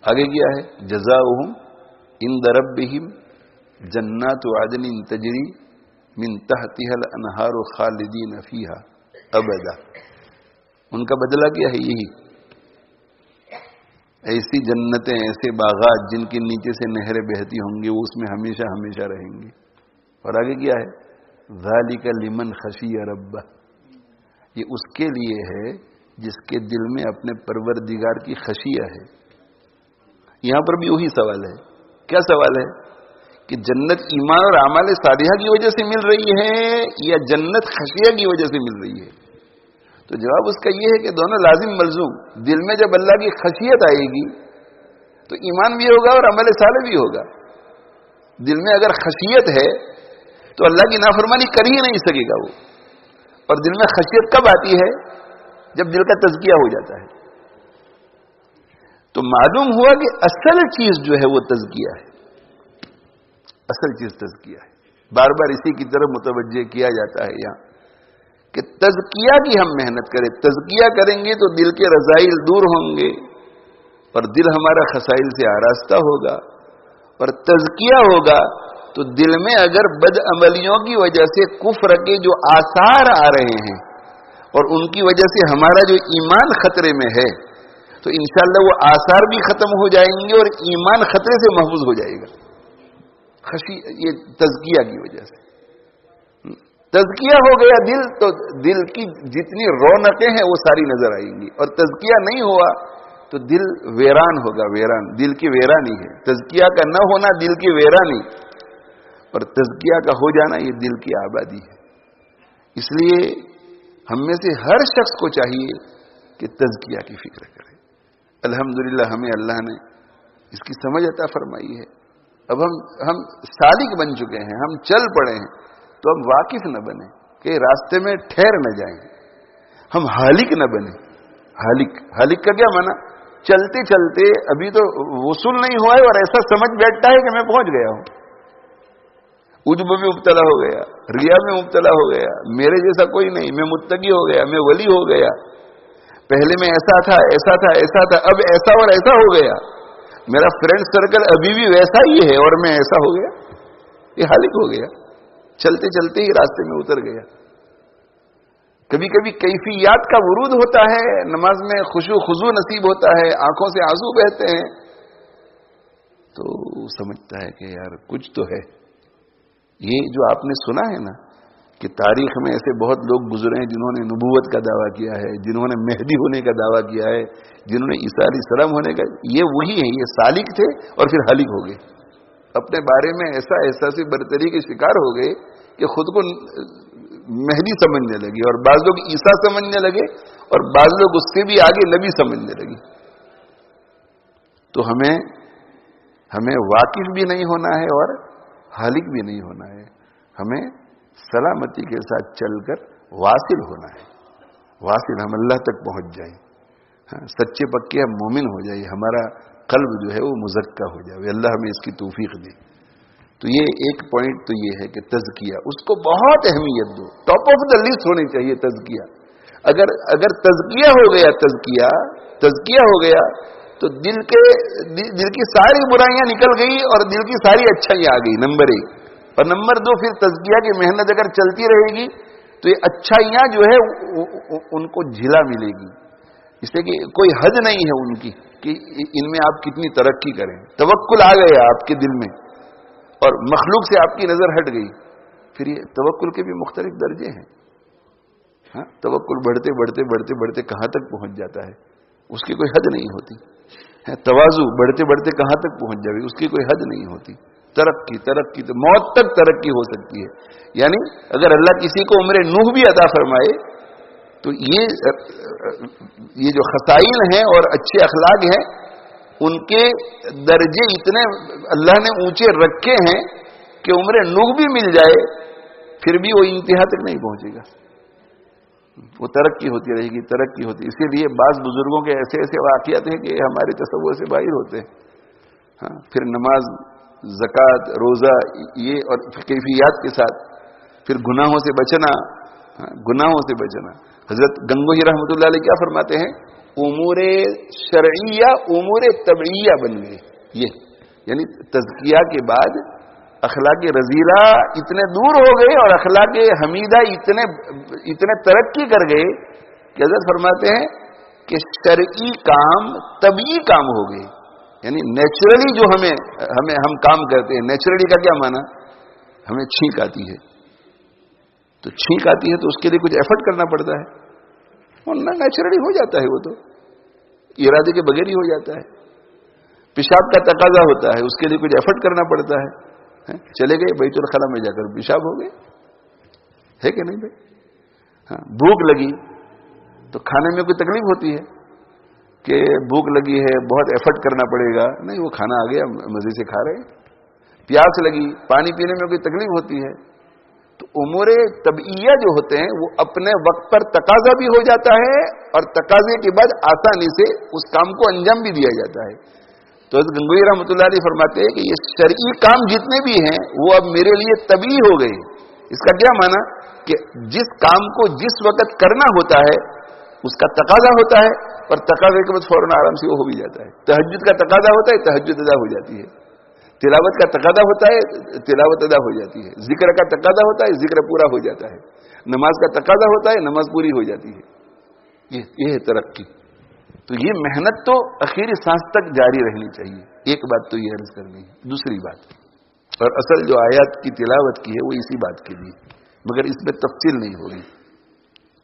آگے کیا ہے؟ جزاؤہم عند ربہم جنات عدن تجری من تحتها الانہار خالدین فیہا ابدا. ان کا بدلہ کیا ہے؟ یہی ایسی جنتیں، ایسے باغات جن کے نیچے سے نہریں بہتی ہوں گی، وہ اس میں ہمیشہ ہمیشہ رہیں گے. اور آگے کیا ہے؟ ذالک لمن خشی ربہ. یہ اس کے لیے ہے جس کے دل میں اپنے پروردگار کی خشیہ ہے. یہاں پر بھی وہی سوال ہے. کیا سوال ہے؟ کہ جنت ایمان اور اعمال صالحہ کی وجہ سے مل رہی ہے یا جنت خشیہ کی وجہ سے مل رہی ہے؟ تو جواب اس کا یہ ہے کہ دونوں لازم ملزوم. دل میں جب اللہ کی خشیت آئے گی تو ایمان بھی ہوگا اور عمل صالح بھی ہوگا. دل میں اگر خشیت ہے تو اللہ کی نافرمانی کر ہی نہیں سکے گا وہ. اور دل میں خشیت کب آتی ہے؟ جب دل کا تزکیہ ہو جاتا ہے. تو معلوم ہوا کہ اصل چیز جو ہے وہ تزکیہ ہے. اصل چیز تزکیہ ہے. بار بار اسی کی طرف متوجہ کیا جاتا ہے یہاں کہ تزکیہ کی ہم محنت کریں. تزکیہ کریں گے تو دل کے رذائل دور ہوں گے اور دل ہمارا خسائل سے آراستہ ہوگا. اور تزکیہ ہوگا تو دل میں اگر بد عملیوں کی وجہ سے کفر کے جو آثار آ رہے ہیں اور ان کی وجہ سے ہمارا جو ایمان خطرے میں ہے تو انشاءاللہ وہ آثار بھی ختم ہو جائیں گے اور ایمان خطرے سے محفوظ ہو جائے گا. یہ تزکیہ کی وجہ سے. تزکیہ ہو گیا دل تو دل کی جتنی رونقیں ہیں وہ ساری نظر آئیں گی. اور تزکیہ نہیں ہوا تو دل ویران ہوگا. ویران دل کی ویرانی ہے. تزکیہ کا نہ ہونا دل کی ویرانی اور تزکیہ کا ہو جانا یہ دل کی آبادی ہے. اس لیے ہم میں سے ہر شخص کو چاہیے کہ تزکیہ کی فکر کریں. الحمدللہ ہمیں اللہ نے اس کی سمجھ عطا فرمائی ہے. اب ہم سالک بن چکے ہیں, ہم چل پڑے ہیں, تو ہم واقف نہ بنیں کہ راستے میں ٹھہر نہ جائیں. ہم حالک نہ بنیں. حالک کا کیا معنی؟ چلتے چلتے ابھی تو وصول نہیں ہوا ہے اور ایسا سمجھ بیٹھتا ہے کہ میں پہنچ گیا ہوں. عجب میں مبتلا ہو گیا, ریا میں مبتلا ہو گیا, میرے جیسا کوئی نہیں, میں متقی ہو گیا, میں ولی ہو گیا, پہلے میں ایسا تھا, اب ایسا اور ایسا ہو گیا, میرا فرینڈ سرکل ابھی بھی ویسا ہی ہے اور میں ایسا ہو گیا. یہ حالک ہو گیا, چلتے چلتے ہی راستے میں اتر گیا. کبھی کبھی کیفیات کا ورود ہوتا ہے, نماز میں خشوع خضوع نصیب ہوتا ہے, آنکھوں سے آنسو بہتے ہیں, تو سمجھتا ہے کہ یار کچھ تو ہے. یہ جو آپ نے سنا ہے نا کہ تاریخ میں ایسے بہت لوگ گزرے ہیں جنہوں نے نبوت کا دعویٰ کیا ہے, جنہوں نے مہدی ہونے کا دعویٰ کیا ہے, جنہوں نے عیسیٰ علیہ السلام ہونے کا, یہ وہی ہیں. یہ سالک تھے اور پھر حالک ہو گئے. اپنے بارے میں ایسا احساسی برتری کے شکار ہو گئے کہ خود کو مہدی سمجھنے لگے, اور بعض لوگ عیسیٰ سمجھنے لگے, اور بعض لوگ اس سے بھی آگے نبی سمجھنے لگے. تو ہمیں واقف بھی نہیں ہونا ہے اور حالک بھی نہیں ہونا ہے. ہمیں سلامتی کے ساتھ چل کر واصل ہونا ہے. واصل, ہم اللہ تک پہنچ جائیں, سچے پکے ہم مومن ہو جائیں, ہمارا قلب جو ہے وہ مزکہ ہو جائے. اللہ ہمیں اس کی توفیق دے. تو یہ ایک پوائنٹ تو یہ ہے کہ تزکیہ, اس کو بہت اہمیت دو, ٹاپ آف دا لسٹ ہونی چاہیے تزکیہ. اگر تزکیہ ہو گیا, تزکیہ ہو گیا تو دل کی ساری برائیاں نکل گئی اور دل کی ساری اچھائیاں آ گئی, نمبر 1. اور نمبر 2, پھر تزکیہ کی محنت اگر چلتی رہے گی تو یہ اچھائیاں جو ہے ان کو جھلا ملے گی. اس سے کہ کوئی حد نہیں ہے ان کی کہ ان میں آپ کتنی ترقی کریں. توکل آ گیا آپ کے دل میں اور مخلوق سے آپ کی نظر ہٹ گئی. پھر یہ توکل کے بھی مختلف درجے ہیں. ہاں, توکل بڑھتے بڑھتے بڑھتے بڑھتے کہاں تک پہنچ جاتا ہے, اس کی کوئی حد نہیں ہوتی. تواضع بڑھتے بڑھتے کہاں تک پہنچ جائے, اس کی کوئی حد نہیں ہوتی. ترقی تو موت تک ترقی ہو سکتی ہے. یعنی اگر اللہ کسی کو عمر نوح بھی عطا فرمائے تو یہ جو خصائل ہیں اور اچھے اخلاق ہیں, ان کے درجے اتنے اللہ نے اونچے رکھے ہیں کہ عمر نوح بھی مل جائے پھر بھی وہ انتہا تک نہیں پہنچے گا. وہ ترقی ہوتی رہے گی, ترقی ہوتی. اسی لیے بعض بزرگوں کے ایسے واقعات ہیں کہ ہمارے تصور سے باہر ہوتے ہیں. ہاں, پھر نماز, زکوٰۃ, روزہ, یہ اور کیفیات کے ساتھ پھر گناہوں سے بچنا. گناہوں سے بچنا. حضرت گنگوہی رحمۃ اللہ علیہ کیا فرماتے ہیں, امور شرعیہ امور طبعیہ بن گئے. یہ یعنی تزکیہ کے بعد اخلاق رذیلہ اتنے دور ہو گئے اور اخلاق حمیدہ اتنے ترقی کر گئے کہ حضرت فرماتے ہیں کہ شرعی کام طبعی کام ہو گئے. یعنی نیچرلی جو ہم کام کرتے ہیں, نیچرلی کا کیا معنی, ہمیں چھینک آتی ہے تو چھینک آتی ہے تو اس کے لیے کچھ ایفرٹ کرنا پڑتا ہے, اور نہ نیچرلی ہو جاتا ہے, وہ تو ارادے کے بغیر ہی ہو جاتا ہے. پیشاب کا تقاضا ہوتا ہے, اس کے لیے کچھ ایفرٹ کرنا پڑتا ہے. چلے گئے بیت الخلا میں جا کر پیشاب ہو گئے, ہے کہ نہیں بھائی. ہاں, بھوک لگی تو کھانے میں کوئی تکلیف ہوتی ہے کہ بھوک لگی ہے بہت ایفرٹ کرنا پڑے گا, نہیں, وہ کھانا آ گیا, مزے سے کھا رہے ہیں. پیاس لگی, پانی پینے میں کوئی تکلیف ہوتی ہے. تو امور طبعیہ جو ہوتے ہیں وہ اپنے وقت پر تقاضا بھی ہو جاتا ہے اور تقاضے کے بعد آسانی سے اس کام کو انجام بھی دیا جاتا ہے. تو حضرت گنگوہی رحمۃ اللہ علیہ فرماتے ہیں کہ یہ شرعی کام جتنے بھی ہیں وہ اب میرے لیے طبعی ہو گئے. اس کا کیا معنی کہ جس کام کو جس وقت کرنا ہوتا ہے اس کا تقاضا ہوتا ہے, اور تقاضے کے بعد فوراً آرام سے وہ ہو بھی جاتا ہے. تہجد کا تقاضا ہوتا ہے, تہجد ادا ہو جاتی ہے. تلاوت کا تقاضا ہوتا ہے, تلاوت ادا ہو جاتی ہے. ذکر کا تقاضا ہوتا ہے, ذکر پورا ہو جاتا ہے. نماز کا تقاضا ہوتا ہے, نماز پوری ہو جاتی ہے. یہ ہے ترقی. تو یہ محنت تو اخیری سانس تک جاری رہنی چاہیے. ایک بات تو یہ عرض کرنی ہے. دوسری بات, اور اصل جو آیات کی تلاوت کی ہے وہ اسی بات کے لیے, مگر اس میں تفصیل نہیں ہوگی,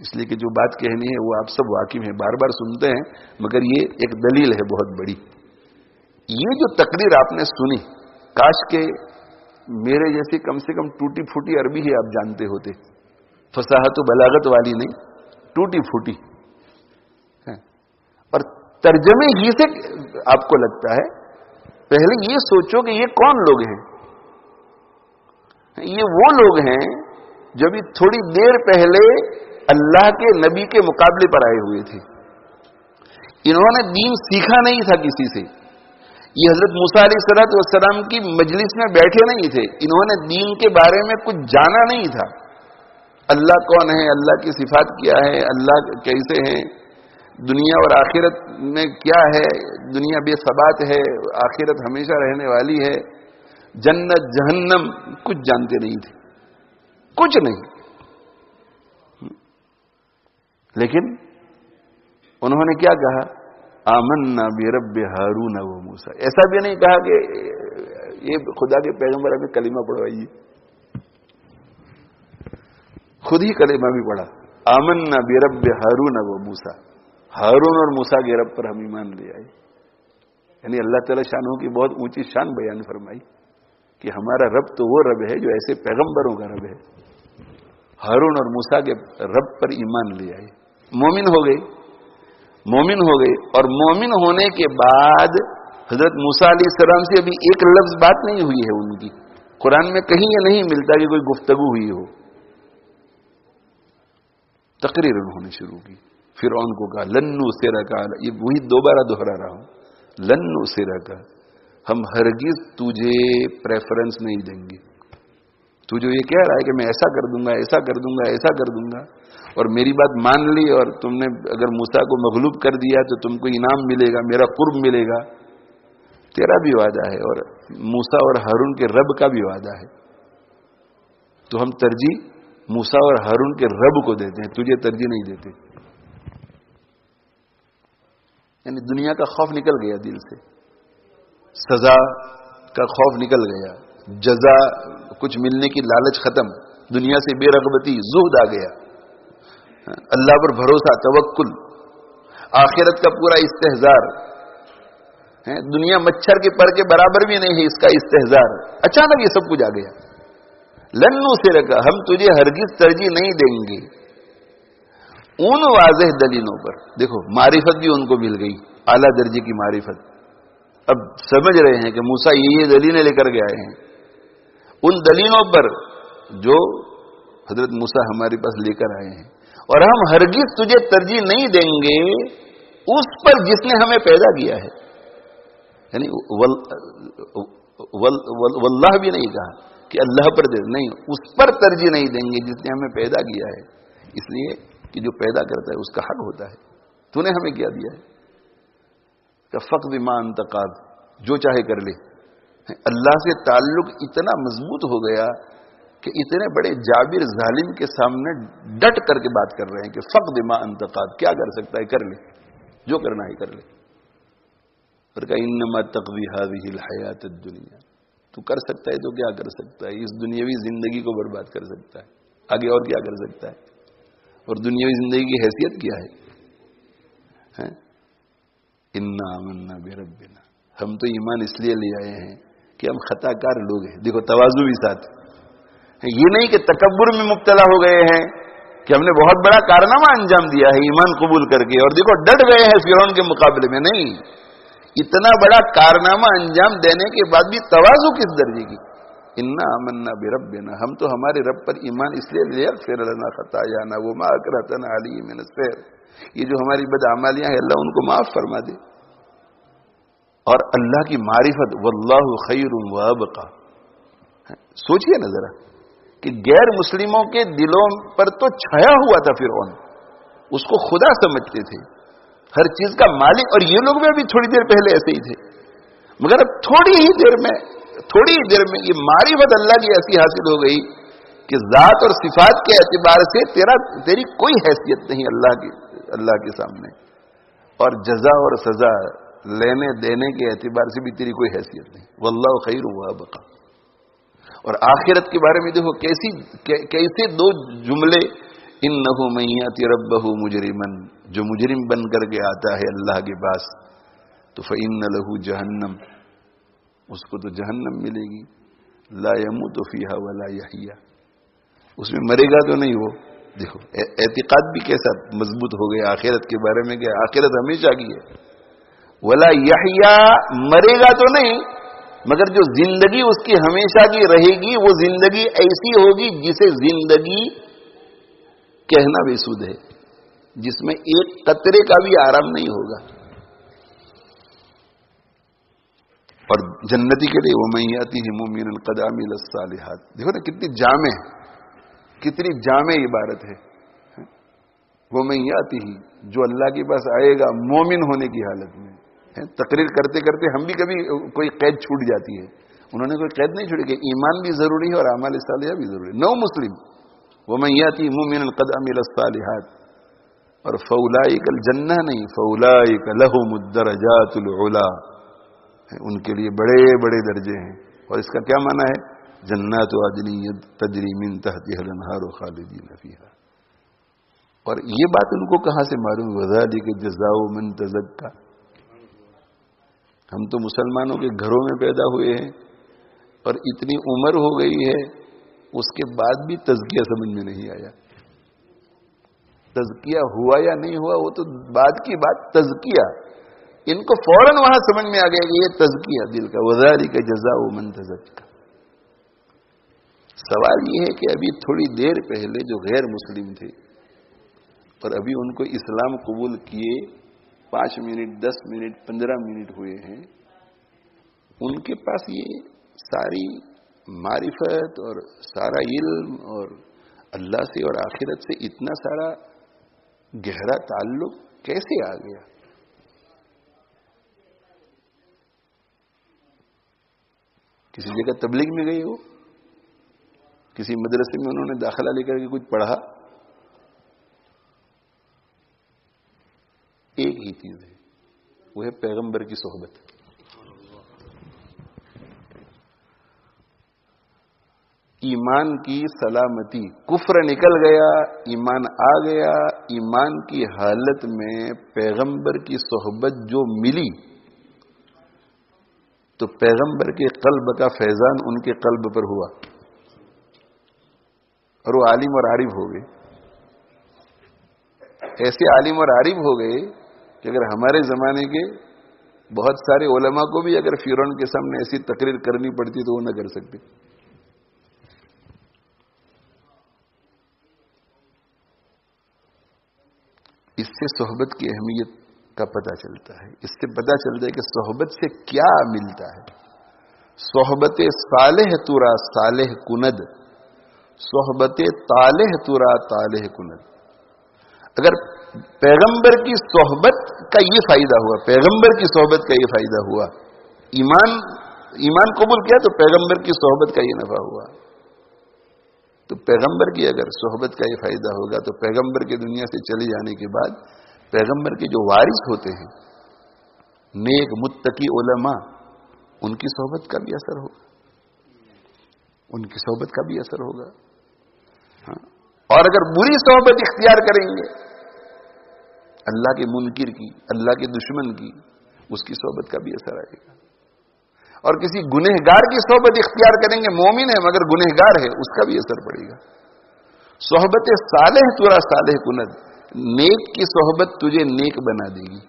اس لیے کہ جو بات کہنی ہے وہ آپ سب واقف ہیں, بار بار سنتے ہیں, مگر یہ ایک دلیل ہے بہت بڑی. یہ جو تقریر آپ نے سنی, کاش کہ میرے جیسی کم سے کم ٹوٹی پھوٹی عربی ہی آپ جانتے ہوتے, فصاحت و بلاغت والی نہیں, ٹوٹی پھوٹی. ترجمے ہی سے آپ کو لگتا ہے، پہلے یہ سوچو کہ یہ کون لوگ ہیں. یہ وہ لوگ ہیں جو بھی تھوڑی دیر پہلے اللہ کے نبی کے مقابلے پر آئے ہوئے تھے. انہوں نے دین سیکھا نہیں تھا کسی سے. یہ حضرت موسیٰ علیہ السلام کی مجلس میں بیٹھے نہیں تھے. انہوں نے دین کے بارے میں کچھ جانا نہیں تھا. اللہ کون ہے، اللہ کی صفات کیا ہے، اللہ کیسے ہیں، دنیا اور آخرت میں کیا ہے، دنیا بے ثبات ہے، آخرت ہمیشہ رہنے والی ہے، جنت جہنم کچھ جانتے نہیں تھے، کچھ نہیں. لیکن انہوں نے کیا کہا؟ آمنا برب ہارون و موسیٰ. ایسا بھی نہیں کہا کہ یہ خدا کے پیغمبر ہمیں کلمہ پڑھوائیے، خود ہی کلمہ بھی پڑھا. آمنا برب ہارون و موسیٰ. ہارون اور موسیٰ کے رب پر ہم ایمان لے آئے. یعنی اللہ تعالی شانوں کی بہت اونچی شان بیان فرمائی کہ ہمارا رب تو وہ رب ہے جو ایسے پیغمبروں کا رب ہے. ہارون اور موسیٰ کے رب پر ایمان لے آئے، مومن ہو گئے. مومن ہو گئے، اور مومن ہونے کے بعد حضرت موسیٰ علیہ السلام سے ابھی ایک لفظ بات نہیں ہوئی ہے ان کی. قرآن میں کہیں یہ نہیں ملتا کہ کوئی گفتگو ہوئی ہو. تقریر انہوں نے شروع کی. فرعون کو کہا لن نؤثرک، یہ وہی دوبارہ دہرا رہا ہوں، لن نؤثرک، ہم ہرگز تجھے پریفرنس نہیں دیں گے. تو جو یہ کہہ رہا ہے کہ میں ایسا کر دوں گا، ایسا کر دوں گا، ایسا کر دوں گا، اور میری بات مان لی، اور تم نے اگر موسیٰ کو مغلوب کر دیا تو تم کو انعام ملے گا، میرا قرب ملے گا. تیرا بھی وعدہ ہے اور موسیٰ اور ہارون کے رب کا بھی وعدہ ہے، تو ہم ترجیح موسیٰ اور ہارون کے رب کو دیتے ہیں، تجھے ترجیح نہیں دیتے. یعنی دنیا کا خوف نکل گیا دل سے، سزا کا خوف نکل گیا، جزا کچھ ملنے کی لالچ ختم، دنیا سے بے رغبتی، زہد آ گیا، اللہ پر بھروسہ، توکل، آخرت کا پورا استحضار. دنیا مچھر کے پر کے برابر بھی نہیں ہے اس کا استحضار. اچانک یہ سب کچھ آ گیا. لن نؤثرک، ہم تجھے ہرگز ترجیح نہیں دیں گے ان واضح دلیلوں پر. دیکھو معرفت بھی ان کو مل گئی، اعلیٰ درجے کی معرفت. اب سمجھ رہے ہیں کہ موسیٰ یہ دلیلیں لے کر کے آئے ہیں، ان دلیلوں پر جو حضرت موسیٰ ہمارے پاس لے کر آئے ہیں، اور ہم ہرگز تجھے ترجیح نہیں دیں گے اس پر جس نے ہمیں پیدا کیا ہے. یعنی واللہ بھی نہیں کہا کہ اللہ پر نہیں، اس پر ترجیح نہیں دیں گے جس نے ہمیں پیدا کیا ہے. اس لیے کہ جو پیدا کرتا ہے اس کا حق ہوتا ہے. تو نے ہمیں کیا دیا ہے کہ فقد ما انت قاد، جو چاہے کر لے. اللہ سے تعلق اتنا مضبوط ہو گیا کہ اتنے بڑے جابر ظالم کے سامنے ڈٹ کر کے بات کر رہے ہیں کہ فقد ما انت قاد، کیا کر سکتا ہے کر لے، جو کرنا ہے کر لے. اور کہا انما تقضی هذه الحیات الدنیا، تو کر سکتا ہے تو کیا کر سکتا ہے، اس دنیاوی زندگی کو برباد کر سکتا ہے، آگے اور کیا کر سکتا ہے. اور دنیاوی زندگی کی حیثیت کیا ہے؟ انا آمنا بربنا، ہم تو ایمان اس لیے لے آئے ہیں کہ ہم خطا کار لوگ ہیں. دیکھو تواضع بھی ساتھ، یہ نہیں کہ تکبر میں مبتلا ہو گئے ہیں کہ ہم نے بہت بڑا کارنامہ انجام دیا ہے ایمان قبول کر کے اور دیکھو ڈٹ گئے ہیں فرعون کے مقابلے میں. نہیں، اتنا بڑا کارنامہ انجام دینے کے بعد بھی تواضع کس درجے کی. انا آمنا بربنا، ہم تو ہمارے رب پر ایمان اس لیے لے لیغفر لنا خطایانا وما اکرہتنا علیہ من السحر، یہ جو ہماری بدعمالیاں ہیں اللہ ان کو معاف فرما دے. اور اللہ کی معرفت، واللہ خیر وابقا. سوچئے نا ذرا کہ غیر مسلموں کے دلوں پر تو چھایا ہوا تھا فرعون، اس کو خدا سمجھتے تھے، ہر چیز کا مالک. اور یہ لوگ بھی ابھی تھوڑی دیر پہلے ایسے ہی تھے، مگر اب تھوڑی ہی دیر میں یہ معرفت اللہ کی ایسی حاصل ہو گئی کہ ذات اور صفات کے اعتبار سے تیری کوئی حیثیت نہیں اللہ کے سامنے، اور جزا اور سزا لینے دینے کے اعتبار سے بھی تیری کوئی حیثیت نہیں. واللہ خیر وابقا. اور آخرت کے بارے میں دیکھو کیسے دو جملے، انہ من یأتی ربہ مجرما، جو مجرم بن کر کے آتا ہے اللہ کے پاس تو فإن لہ جہنم، اس کو تو جہنم ملے گی، لا يموت فیہا ولا یحیا، اس میں مرے گا تو نہیں وہ. دیکھو اعتقاد بھی کیسا مضبوط ہو گیا آخرت کے بارے میں کہ آخرت ہمیشہ کی ہے. ولا یحیا، مرے گا تو نہیں، مگر جو زندگی اس کی ہمیشہ کی رہے گی وہ زندگی ایسی ہوگی جسے زندگی کہنا بے سود ہے، جس میں ایک قطرے کا بھی آرام نہیں ہوگا. اور جنتی کے لیے وَمَن يَأْتِهِ مُؤْمِنًا قَدْ عَمِلَ الصَّالِحَاتِ. دیکھو نا کتنی جامع، کتنی جامع عبارت ہے. وَمَن يَأْتِهِ، جو اللہ کے پاس آئے گا مومن ہونے کی حالت میں. تقریر کرتے کرتے ہم بھی کبھی کوئی قید چھوٹ جاتی ہے. انہوں نے کوئی قید نہیں چھوڑی کہ ایمان بھی ضروری ہے اور اعمال صالحہ بھی ضروری ہے. نو مسلم وَمَن يَأْتِهِ مُؤْمِنًا قَدْ عَمِلَ الصَّالِحَاتِ. اور فَأُولَٰئِكَ الْجَنَّةُ نہیں، فَأُولَٰئِكَ لَهُمُ الدَّرَجَاتُ الْعُلَىٰ، ان کے لیے بڑے بڑے درجے ہیں. اور اس کا کیا معنی ہے؟ جنات عدن تجری من تحتها الانہار خالدین فیہا. اور یہ بات ان کو کہاں سے معلوم؟ وذالک جزاء من تزکا. ہم تو مسلمانوں کے گھروں میں پیدا ہوئے ہیں اور اتنی عمر ہو گئی ہے، اس کے بعد بھی تزکیہ سمجھ میں نہیں آیا. تزکیہ ہوا یا نہیں ہوا وہ تو بعد کی بات. تزکیہ ان کو فوراً وہاں سمجھ میں آ گیا کہ یہ تزکیہ دل کا. وذالک جزاء من تزکا. سوال یہ ہے کہ ابھی تھوڑی دیر پہلے جو غیر مسلم تھے اور ابھی ان کو اسلام قبول کیے 5 منٹ 10 منٹ 15 منٹ ہوئے ہیں، ان کے پاس یہ ساری معرفت اور سارا علم اور اللہ سے اور آخرت سے اتنا سارا گہرا تعلق کیسے آ گیا؟ کسی جگہ تبلیغ میں گئے ہو، کسی مدرسے میں انہوں نے داخلہ لے کر کے کچھ پڑھا. ایک ہی چیز ہے، وہ ہے پیغمبر کی صحبت. ایمان کی سلامتی. کفر نکل گیا، ایمان آ گیا. ایمان کی حالت میں پیغمبر کی صحبت جو ملی تو پیغمبر کے قلب کا فیضان ان کے قلب پر ہوا اور وہ عالم اور عارف ہو گئے. ایسے عالم اور عارف ہو گئے کہ اگر ہمارے زمانے کے بہت سارے علماء کو بھی اگر فرعون کے سامنے ایسی تقریر کرنی پڑتی تو وہ نہ کر سکتے. اس سے صحبت کی اہمیت کا پتہ چلتا ہے. اس سے پتہ چلتا ہے کہ صحبت سے کیا ملتا ہے. صحبت صالح ترا صالح کند، صحبت طالح ترا طالح کند. اگر پیغمبر کی صحبت کا یہ فائدہ ہوا، پیغمبر کی صحبت کا یہ فائدہ ہوا، ایمان قبول کیا تو پیغمبر کی صحبت کا یہ نفع ہوا. تو پیغمبر کی اگر صحبت کا یہ فائدہ ہوگا تو پیغمبر کی دنیا سے چلے جانے کے بعد پیغمبر کے جو وارث ہوتے ہیں نیک متقی علماء، ان کی صحبت کا بھی اثر ہوگا، ان کی صحبت کا بھی اثر ہوگا. ہاں. اور اگر بری صحبت اختیار کریں گے اللہ کے منکر کی، اللہ کے دشمن کی، اس کی صحبت کا بھی اثر آئے گا. اور کسی گنہگار کی صحبت اختیار کریں گے، مومن ہے مگر گنہگار ہے، اس کا بھی اثر پڑے گا. صحبت صالح ترا صالح کند، نیک کی صحبت تجھے نیک بنا دے گی.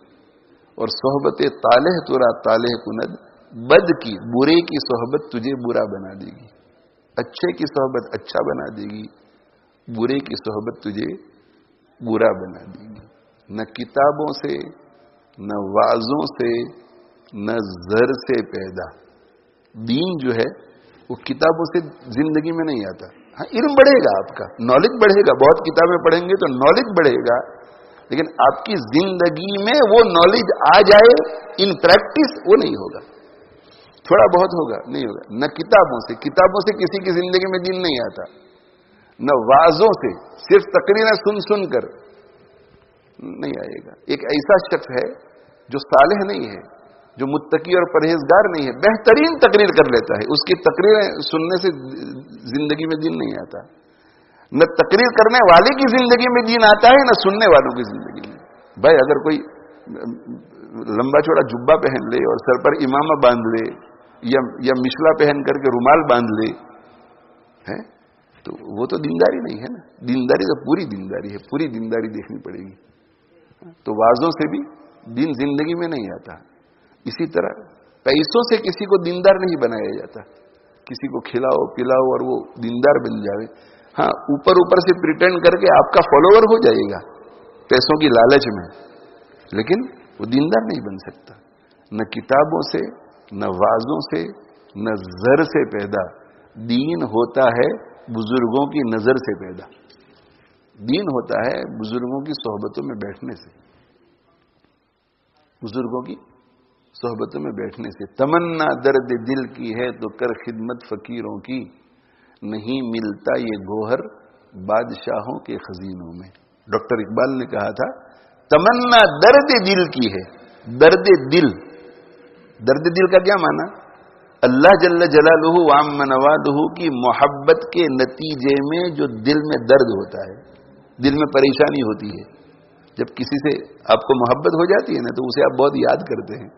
اور صحبت طالح ترا طالح کند، بد کی برے کی صحبت تجھے برا بنا دے گی. اچھے کی صحبت اچھا بنا دے گی، برے کی صحبت تجھے برا بنا دے گی. نہ کتابوں سے، نہ وعظوں سے، نہ زر سے پیدا. دین جو ہے وہ کتابوں سے زندگی میں نہیں آتا. ہاں علم بڑھے گا، آپ کا نالج بڑھے گا، بہت کتابیں پڑھیں گے تو نالج بڑھے گا، لیکن آپ کی زندگی میں وہ نالج آ جائے ان پریکٹس وہ نہیں ہوگا. تھوڑا بہت ہوگا، نہیں ہوگا. نہ کتابوں سے، کتابوں سے کسی کی زندگی میں دین نہیں آتا. نہ وعظوں سے، صرف تقریریں سن سن کر نہیں آئے گا. ایک ایسا شخص ہے جو صالح نہیں ہے، جو متقی اور پرہیزگار نہیں ہے، بہترین تقریر کر لیتا ہے، اس کی تقریریں سننے سے زندگی میں دین نہیں آتا. نہ تقریر کرنے والے کی زندگی میں دین آتا ہے، نہ سننے والوں کی زندگی میں. بھائی اگر کوئی لمبا چوڑا جبہ پہن لے اور سر پر امامہ باندھ لے یا مشلا پہن کر کے رومال باندھ لے تو وہ تو دینداری نہیں ہے نا. دینداری تو پوری دینداری ہے، پوری دینداری دیکھنی پڑے گی. تو وعظوں سے بھی دین زندگی میں نہیں آتا. اسی طرح پیسوں سے کسی کو دیندار نہیں بنایا جاتا. کسی کو کھلاؤ پلاؤ اور وہ دیندار بن جائے. ہاں اوپر اوپر سے پریٹینڈ کر کے آپ کا فالوور ہو جائے گا پیسوں کی لالچ میں، لیکن وہ دیندار نہیں بن سکتا. نہ کتابوں سے، نہ وعظوں سے، نہ زر سے پیدا. دین ہوتا ہے بزرگوں کی نظر سے پیدا. دین ہوتا ہے بزرگوں کی صحبتوں میں بیٹھنے سے، بزرگوں کی صحبتوں میں بیٹھنے سے. تمنا درد دل کی ہے تو کر خدمت فقیروں کی، نہیں ملتا یہ گوہر بادشاہوں کے خزینوں میں. ڈاکٹر اقبال نے کہا تھا تمنا درد دل کی ہے. درد دل، درد دل کا کیا معنی؟ اللہ جل جلالہ وعم نوالہ کی محبت کے نتیجے میں جو دل میں درد ہوتا ہے، دل میں پریشانی ہوتی ہے. جب کسی سے آپ کو محبت ہو جاتی ہے نا تو اسے آپ بہت یاد کرتے ہیں.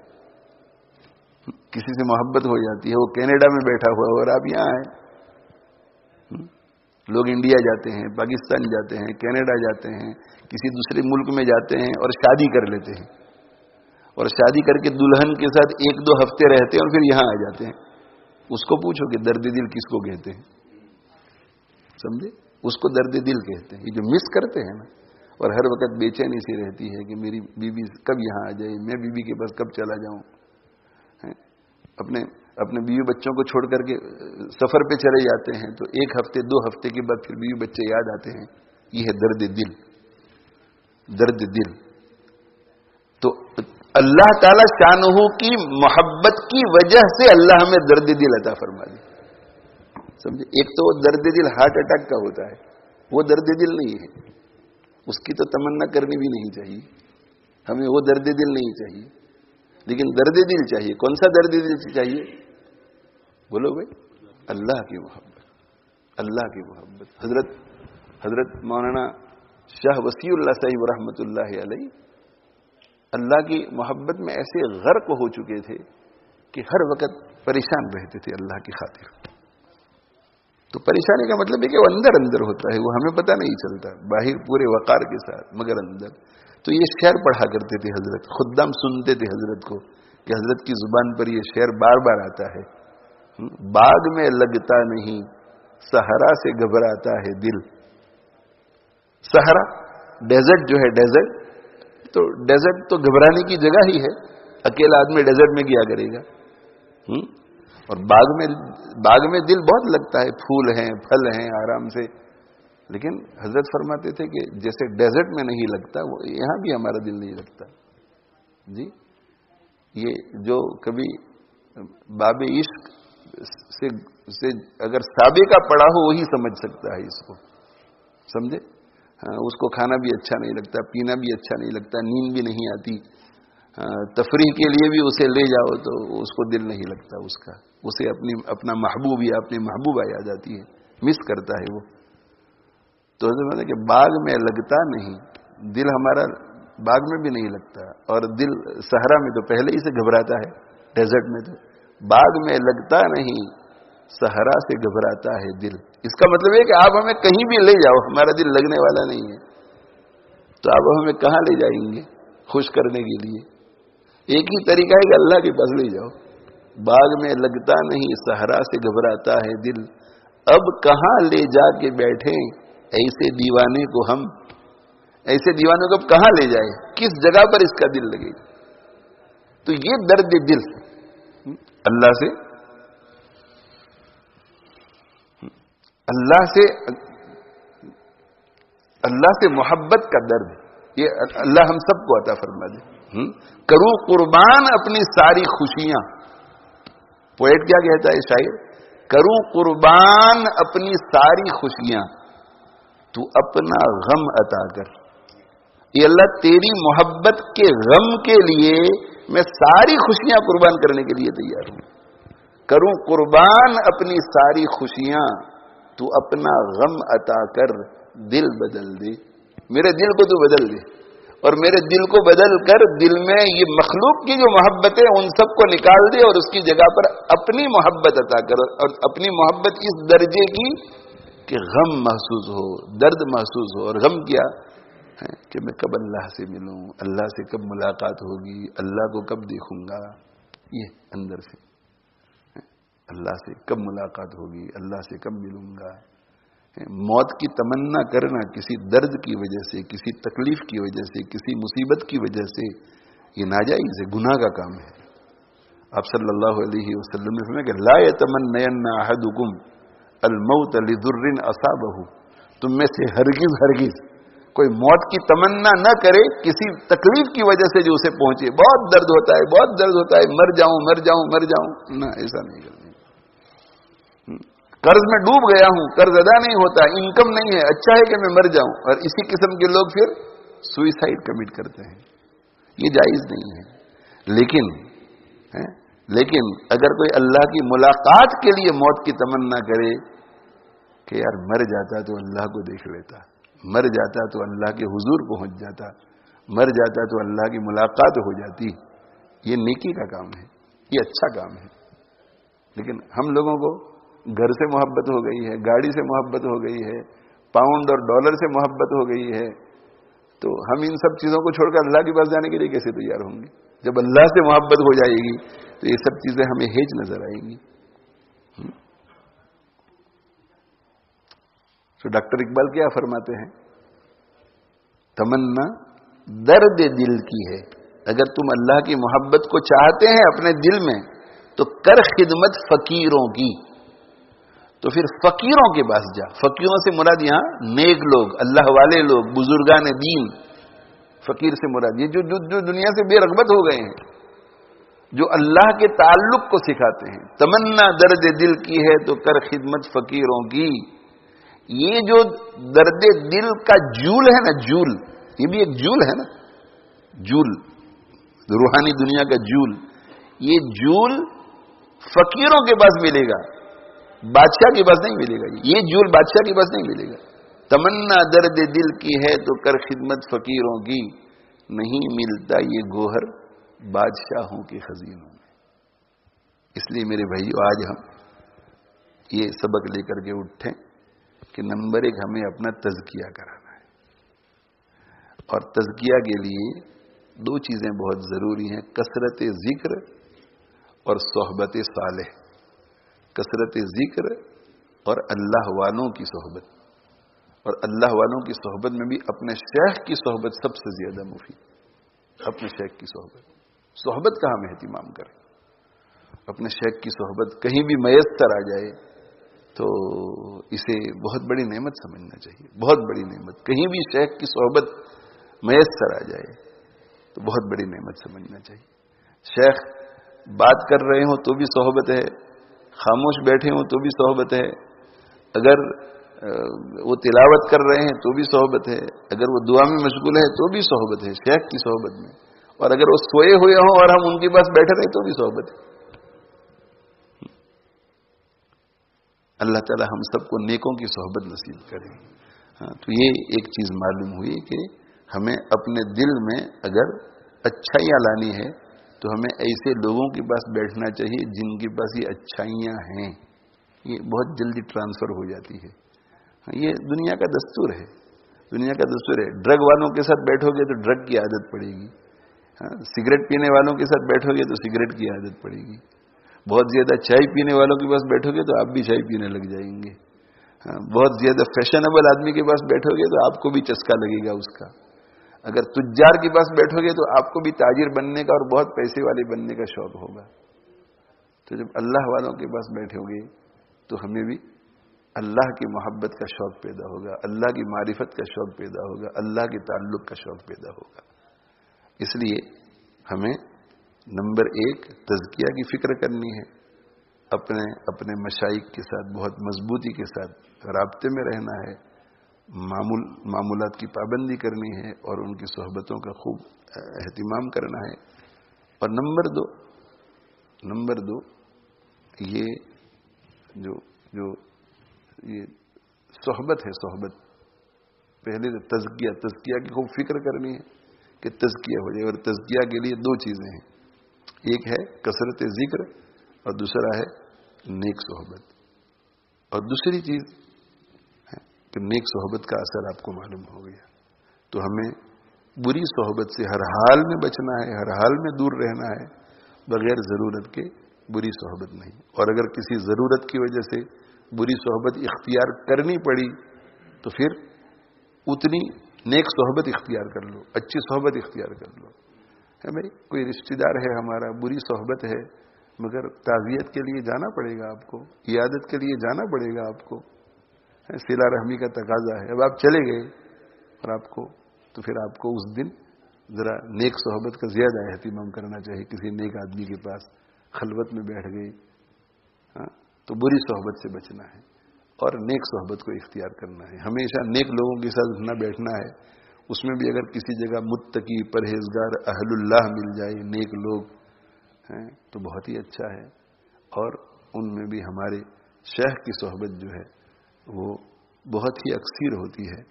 کسی سے محبت ہو جاتی ہے، وہ کینیڈا میں بیٹھا ہوا اور آپ یہاں آئے. لوگ انڈیا جاتے ہیں، پاکستان جاتے ہیں، کینیڈا جاتے ہیں، کسی دوسرے ملک میں جاتے ہیں اور شادی کر لیتے ہیں، اور شادی کر کے دلہن کے ساتھ 1-2 ہفتے رہتے ہیں اور پھر یہاں آ جاتے ہیں. اس کو پوچھو کہ درد دل کس کو کہتے ہیں؟ سمجھے؟ اس کو درد دل کہتے ہیں. یہ جو مس کرتے ہیں نا، اور ہر وقت بے چینی سی رہتی ہے کہ میری بیوی کب یہاں آ جائے، میں بیوی کے پاس کب چلا جاؤں. اپنے بیوی بچوں کو چھوڑ کر کے سفر پہ چلے جاتے ہیں تو 1 ہفتے 2 ہفتے کے بعد پھر بیوی بچے یاد آتے ہیں. یہ ہے درد دل. درد دل. تو اللہ تعالی شانہ کی محبت کی وجہ سے اللہ ہمیں درد دل عطا فرما دی. سمجھے؟ ایک تو وہ درد دل ہارٹ اٹیک کا ہوتا ہے، وہ درد دل نہیں ہے. اس کی تو تمنا کرنی بھی نہیں چاہیے. ہمیں وہ درد دل نہیں چاہیے، لیکن درد دل چاہیے. کون سا درد دل چاہیے؟ بولو بھائی، اللہ کی محبت. اللہ کی محبت. حضرت مولانا شاہ وسیع اللہ صاحب رحمۃ اللہ علیہ اللہ کی محبت میں ایسے غرق ہو چکے تھے کہ ہر وقت پریشان رہتے تھے اللہ کی خاطر. تو پریشانی کا مطلب ہے کہ وہ اندر اندر ہوتا ہے، وہ ہمیں پتہ نہیں چلتا، باہر پورے وقار کے ساتھ، مگر اندر. تو یہ شعر پڑھا کرتے تھے حضرت. خدام سنتے تھے حضرت کو کہ حضرت کی زبان پر یہ شعر بار بار آتا ہے. باغ میں لگتا نہیں، صحرا سے گھبراتا ہے دل. صحرا ڈیزرٹ جو ہے، ڈیزرٹ تو گھبرانے کی جگہ ہی ہے. اکیلا آدمی ڈیزرٹ میں کیا کرے گا؟ اور باغ میں دل بہت لگتا ہے، پھول ہیں، پھل ہیں، آرام سے. لیکن حضرت فرماتے تھے کہ جیسے ڈیزرٹ میں نہیں لگتا، وہ یہاں بھی ہمارا دل نہیں لگتا. جی، یہ جو کبھی باب عشق سے اگر سابقہ پڑا ہو وہی سمجھ سکتا ہے اس کو. سمجھے؟ ہاں، اس کو کھانا بھی اچھا نہیں لگتا، پینا بھی اچھا نہیں لگتا، نیند بھی نہیں آتی. تفریح کے لیے بھی اسے لے جاؤ تو اس کو دل نہیں لگتا اس کا. اسے اپنا محبوب یا اپنی محبوبہ یاد آتی ہے، مس کرتا ہے وہ. تو حضرت کہ باغ میں لگتا نہیں، دل ہمارا باغ میں بھی نہیں لگتا، اور دل صحرا میں تو پہلے ہی سے گھبراتا ہے، ڈیزرٹ میں تو. باغ میں لگتا نہیں، صحرا سے گھبراتا ہے دل. اس کا مطلب ہے کہ آپ ہمیں کہیں بھی لے جاؤ، ہمارا دل لگنے والا نہیں ہے. تو آپ ہمیں کہاں لے جائیں گے خوش کرنے کے لیے؟ ایک ہی طریقہ ہے کہ اللہ کے پاس لے جاؤ. باغ میں لگتا نہیں، صحرا سے گھبراتا ہے دل. اب کہاں لے جا کے بیٹھیں ایسے دیوانے کو ہم. ایسے دیوانے کو اب کہاں لے جائے؟ کس جگہ پر اس کا دل لگے؟ تو یہ درد دل اللہ سے محبت کا درد، یہ اللہ ہم سب کو عطا فرما دے. کروں قربان اپنی ساری خوشیاں. پوئٹ کیا کہتا ہے شاعر؟ کروں قربان اپنی ساری خوشیاں، تو اپنا غم عطا کر. یہ اللہ تیری محبت کے غم کے لیے میں ساری خوشیاں قربان کرنے کے لیے تیار ہوں. کروں قربان اپنی ساری خوشیاں، تو اپنا غم عطا کر. دل بدل دے، میرے دل کو تو بدل دے، اور میرے دل کو بدل کر دل میں یہ مخلوق کی جو محبت ہے ان سب کو نکال دے، اور اس کی جگہ پر اپنی محبت عطا کر. اور اپنی محبت اس درجے کی کہ غم محسوس ہو، درد محسوس ہو. اور غم کیا ہے کہ میں کب اللہ سے ملوں، اللہ سے کب ملاقات ہوگی، اللہ کو کب دیکھوں گا. یہ اندر سے اللہ سے کب ملاقات ہوگی، اللہ سے کب ملوں گا. موت کی تمنا کرنا کسی درد کی وجہ سے، کسی تکلیف کی وجہ سے، کسی مصیبت کی وجہ سے، یہ ناجائز ہے، گناہ کا کام ہے. آپ صلی اللہ علیہ وسلم نے فرمایا کہ لا یتمنین احدکم الموت لضر اصابہ، تم میں سے ہرگز کوئی موت کی تمنا نہ کرے کسی تکلیف کی وجہ سے جو اسے پہنچے. بہت درد ہوتا ہے، بہت درد ہوتا ہے، مر جاؤں، نہ، ایسا نہیں کرنا. قرض میں ڈوب گیا ہوں، قرض ادا نہیں ہوتا، انکم نہیں ہے، اچھا ہے کہ میں مر جاؤں. اور اسی قسم کے لوگ پھر سوئسائڈ کمٹ کرتے ہیں. یہ جائز نہیں ہے. لیکن اگر کوئی اللہ کی ملاقات کے لیے موت کی تمنا کرے کہ یار مر جاتا تو اللہ کو دیکھ لیتا، مر جاتا تو اللہ کے حضور پہنچ جاتا، مر جاتا تو اللہ کی ملاقات ہو جاتی، یہ نیکی کا کام ہے، یہ اچھا کام ہے. لیکن ہم لوگوں کو گھر سے محبت ہو گئی ہے، گاڑی سے محبت ہو گئی ہے، پاؤنڈ اور ڈالر سے محبت ہو گئی ہے، تو ہم ان سب چیزوں کو چھوڑ کر اللہ کے پاس جانے کے لیے کیسے تیار ہوں گے؟ جب اللہ سے محبت ہو جائے گی تو یہ سب چیزیں ہمیں ہیج نظر آئیں گی. تو ڈاکٹر اقبال کیا فرماتے ہیں؟ تمنا درد دل کی ہے. اگر تم اللہ کی محبت کو چاہتے ہیں اپنے دل میں تو کر خدمت فقیروں کی. تو پھر فقیروں کے پاس جا. فقیروں سے مراد یہاں نیک لوگ، اللہ والے لوگ، بزرگان دین. فقیر سے مراد یہ جو دنیا سے بے رغبت ہو گئے ہیں، جو اللہ کے تعلق کو سکھاتے ہیں. تمنا درد دل کی ہے تو کر خدمت فقیروں کی. یہ جو درد دل کا جول ہے نا، جول، یہ بھی ایک جول ہے نا، جول روحانی دنیا کا جول. یہ جول فقیروں کے پاس ملے گا، بادشاہ کے پاس نہیں ملے گا. یہ جول بادشاہ کے پاس نہیں ملے گا. تمنا درد دل کی ہے تو کر خدمت فقیروں کی. نہیں ملتا یہ گوہر بادشاہوں کے خزینوں میں. اس لیے میرے بھائیو، آج ہم یہ سبق لے کر کے اٹھیں کہ نمبر 1 ہمیں اپنا تزکیہ کرانا ہے. اور تزکیہ کے لیے 2 چیزیں بہت ضروری ہیں: کثرت ذکر اور صحبت صالح. کثرت ذکر اور اللہ والوں کی صحبت. اور اللہ والوں کی صحبت میں بھی اپنے شیخ کی صحبت سب سے زیادہ مفید. اپنے شیخ کی صحبت کا ہم اہتمام کریں. اپنے شیخ کی صحبت کہیں بھی میسر آ جائے تو اسے بہت بڑی نعمت سمجھنا چاہیے. بہت بڑی نعمت. کہیں بھی شیخ کی صحبت میسر آ جائے تو بہت بڑی نعمت سمجھنا چاہیے. شیخ بات کر رہے ہوں تو بھی صحبت ہے، خاموش بیٹھے ہوں تو بھی صحبت ہے، اگر وہ تلاوت کر رہے ہیں تو بھی صحبت ہے، اگر وہ دعا میں مشغول ہے تو بھی صحبت ہے شیخ کی صحبت میں. اور اگر وہ سوئے ہوئے ہوں اور ہم ان کے پاس بیٹھے رہے تو بھی صحبت ہے. اللہ تعالی ہم سب کو نیکوں کی صحبت نصیب کرے. تو یہ ایک چیز معلوم ہوئی کہ ہمیں اپنے دل میں اگر اچھائیاں لانی ہے تو ہمیں ایسے لوگوں کے پاس بیٹھنا چاہیے جن کے پاس یہ اچھائیاں ہیں. یہ بہت جلدی ٹرانسفر ہو جاتی ہے. یہ دنیا کا دستور ہے. دنیا کا دستور ہے. ڈرگ والوں کے ساتھ بیٹھو گے تو ڈرگ کی عادت پڑے گی. سگریٹ پینے والوں کے ساتھ بیٹھو گے تو سگریٹ کی عادت پڑے گی. بہت زیادہ چائے پینے والوں کے پاس بیٹھو گے تو آپ بھی چائے پینے لگ جائیں گے. بہت زیادہ فیشنیبل آدمی کے پاس بیٹھو گے تو آپ کو بھی چسکا لگے گا اس کا. اگر تجار کے پاس بیٹھو گے تو آپ کو بھی تاجر بننے کا اور بہت پیسے والے بننے کا شوق ہوگا. تو جب اللہ والوں کے پاس بیٹھو گے تو ہمیں بھی اللہ کی محبت کا شوق پیدا ہوگا، اللہ کی معرفت کا شوق پیدا ہوگا، اللہ کے تعلق کا شوق پیدا ہوگا. اس لیے ہمیں نمبر 1 تزکیہ کی فکر کرنی ہے. اپنے مشائخ کے ساتھ بہت مضبوطی کے ساتھ رابطے میں رہنا ہے. معمولات کی پابندی کرنی ہے اور ان کی صحبتوں کا خوب اہتمام کرنا ہے. اور نمبر دو یہ جو یہ صحبت ہے، صحبت پہلے تو تزکیہ کی خوب فکر کرنی ہے کہ تزکیہ ہو جائے. اور تزکیہ کے لیے 2 چیزیں ہیں. ایک ہے کثرت ذکر اور دوسرا ہے نیک صحبت. اور دوسری چیز ہے کہ نیک صحبت کا اثر آپ کو معلوم ہو گیا تو ہمیں بری صحبت سے ہر حال میں بچنا ہے، ہر حال میں دور رہنا ہے. بغیر ضرورت کے بری صحبت نہیں. اور اگر کسی ضرورت کی وجہ سے بری صحبت اختیار کرنی پڑی تو پھر اتنی نیک صحبت اختیار کر لو, اچھی صحبت اختیار کر لو. ہے بھائی, کوئی رشتہ دار ہے ہمارا, بری صحبت ہے, مگر تعزیت کے لیے جانا پڑے گا آپ کو, عیادت کے لیے جانا پڑے گا آپ کو, صلہ رحمی کا تقاضا ہے. اب آپ چلے گئے اور آپ کو, تو پھر آپ کو اس دن ذرا نیک صحبت کا زیادہ اہتمام کرنا چاہیے. کسی نیک آدمی کے پاس خلوت میں بیٹھ گئی تو بری صحبت سے بچنا ہے اور نیک صحبت کو اختیار کرنا ہے. ہمیشہ نیک لوگوں کے ساتھ اٹھنا بیٹھنا ہے. اس میں بھی اگر کسی جگہ متقی, پرہیزگار, اہل اللہ مل جائے, نیک لوگ ہیں تو بہت ہی اچھا ہے. اور ان میں بھی ہمارے شیخ کی صحبت جو ہے وہ بہت ہی اکثر ہوتی ہے,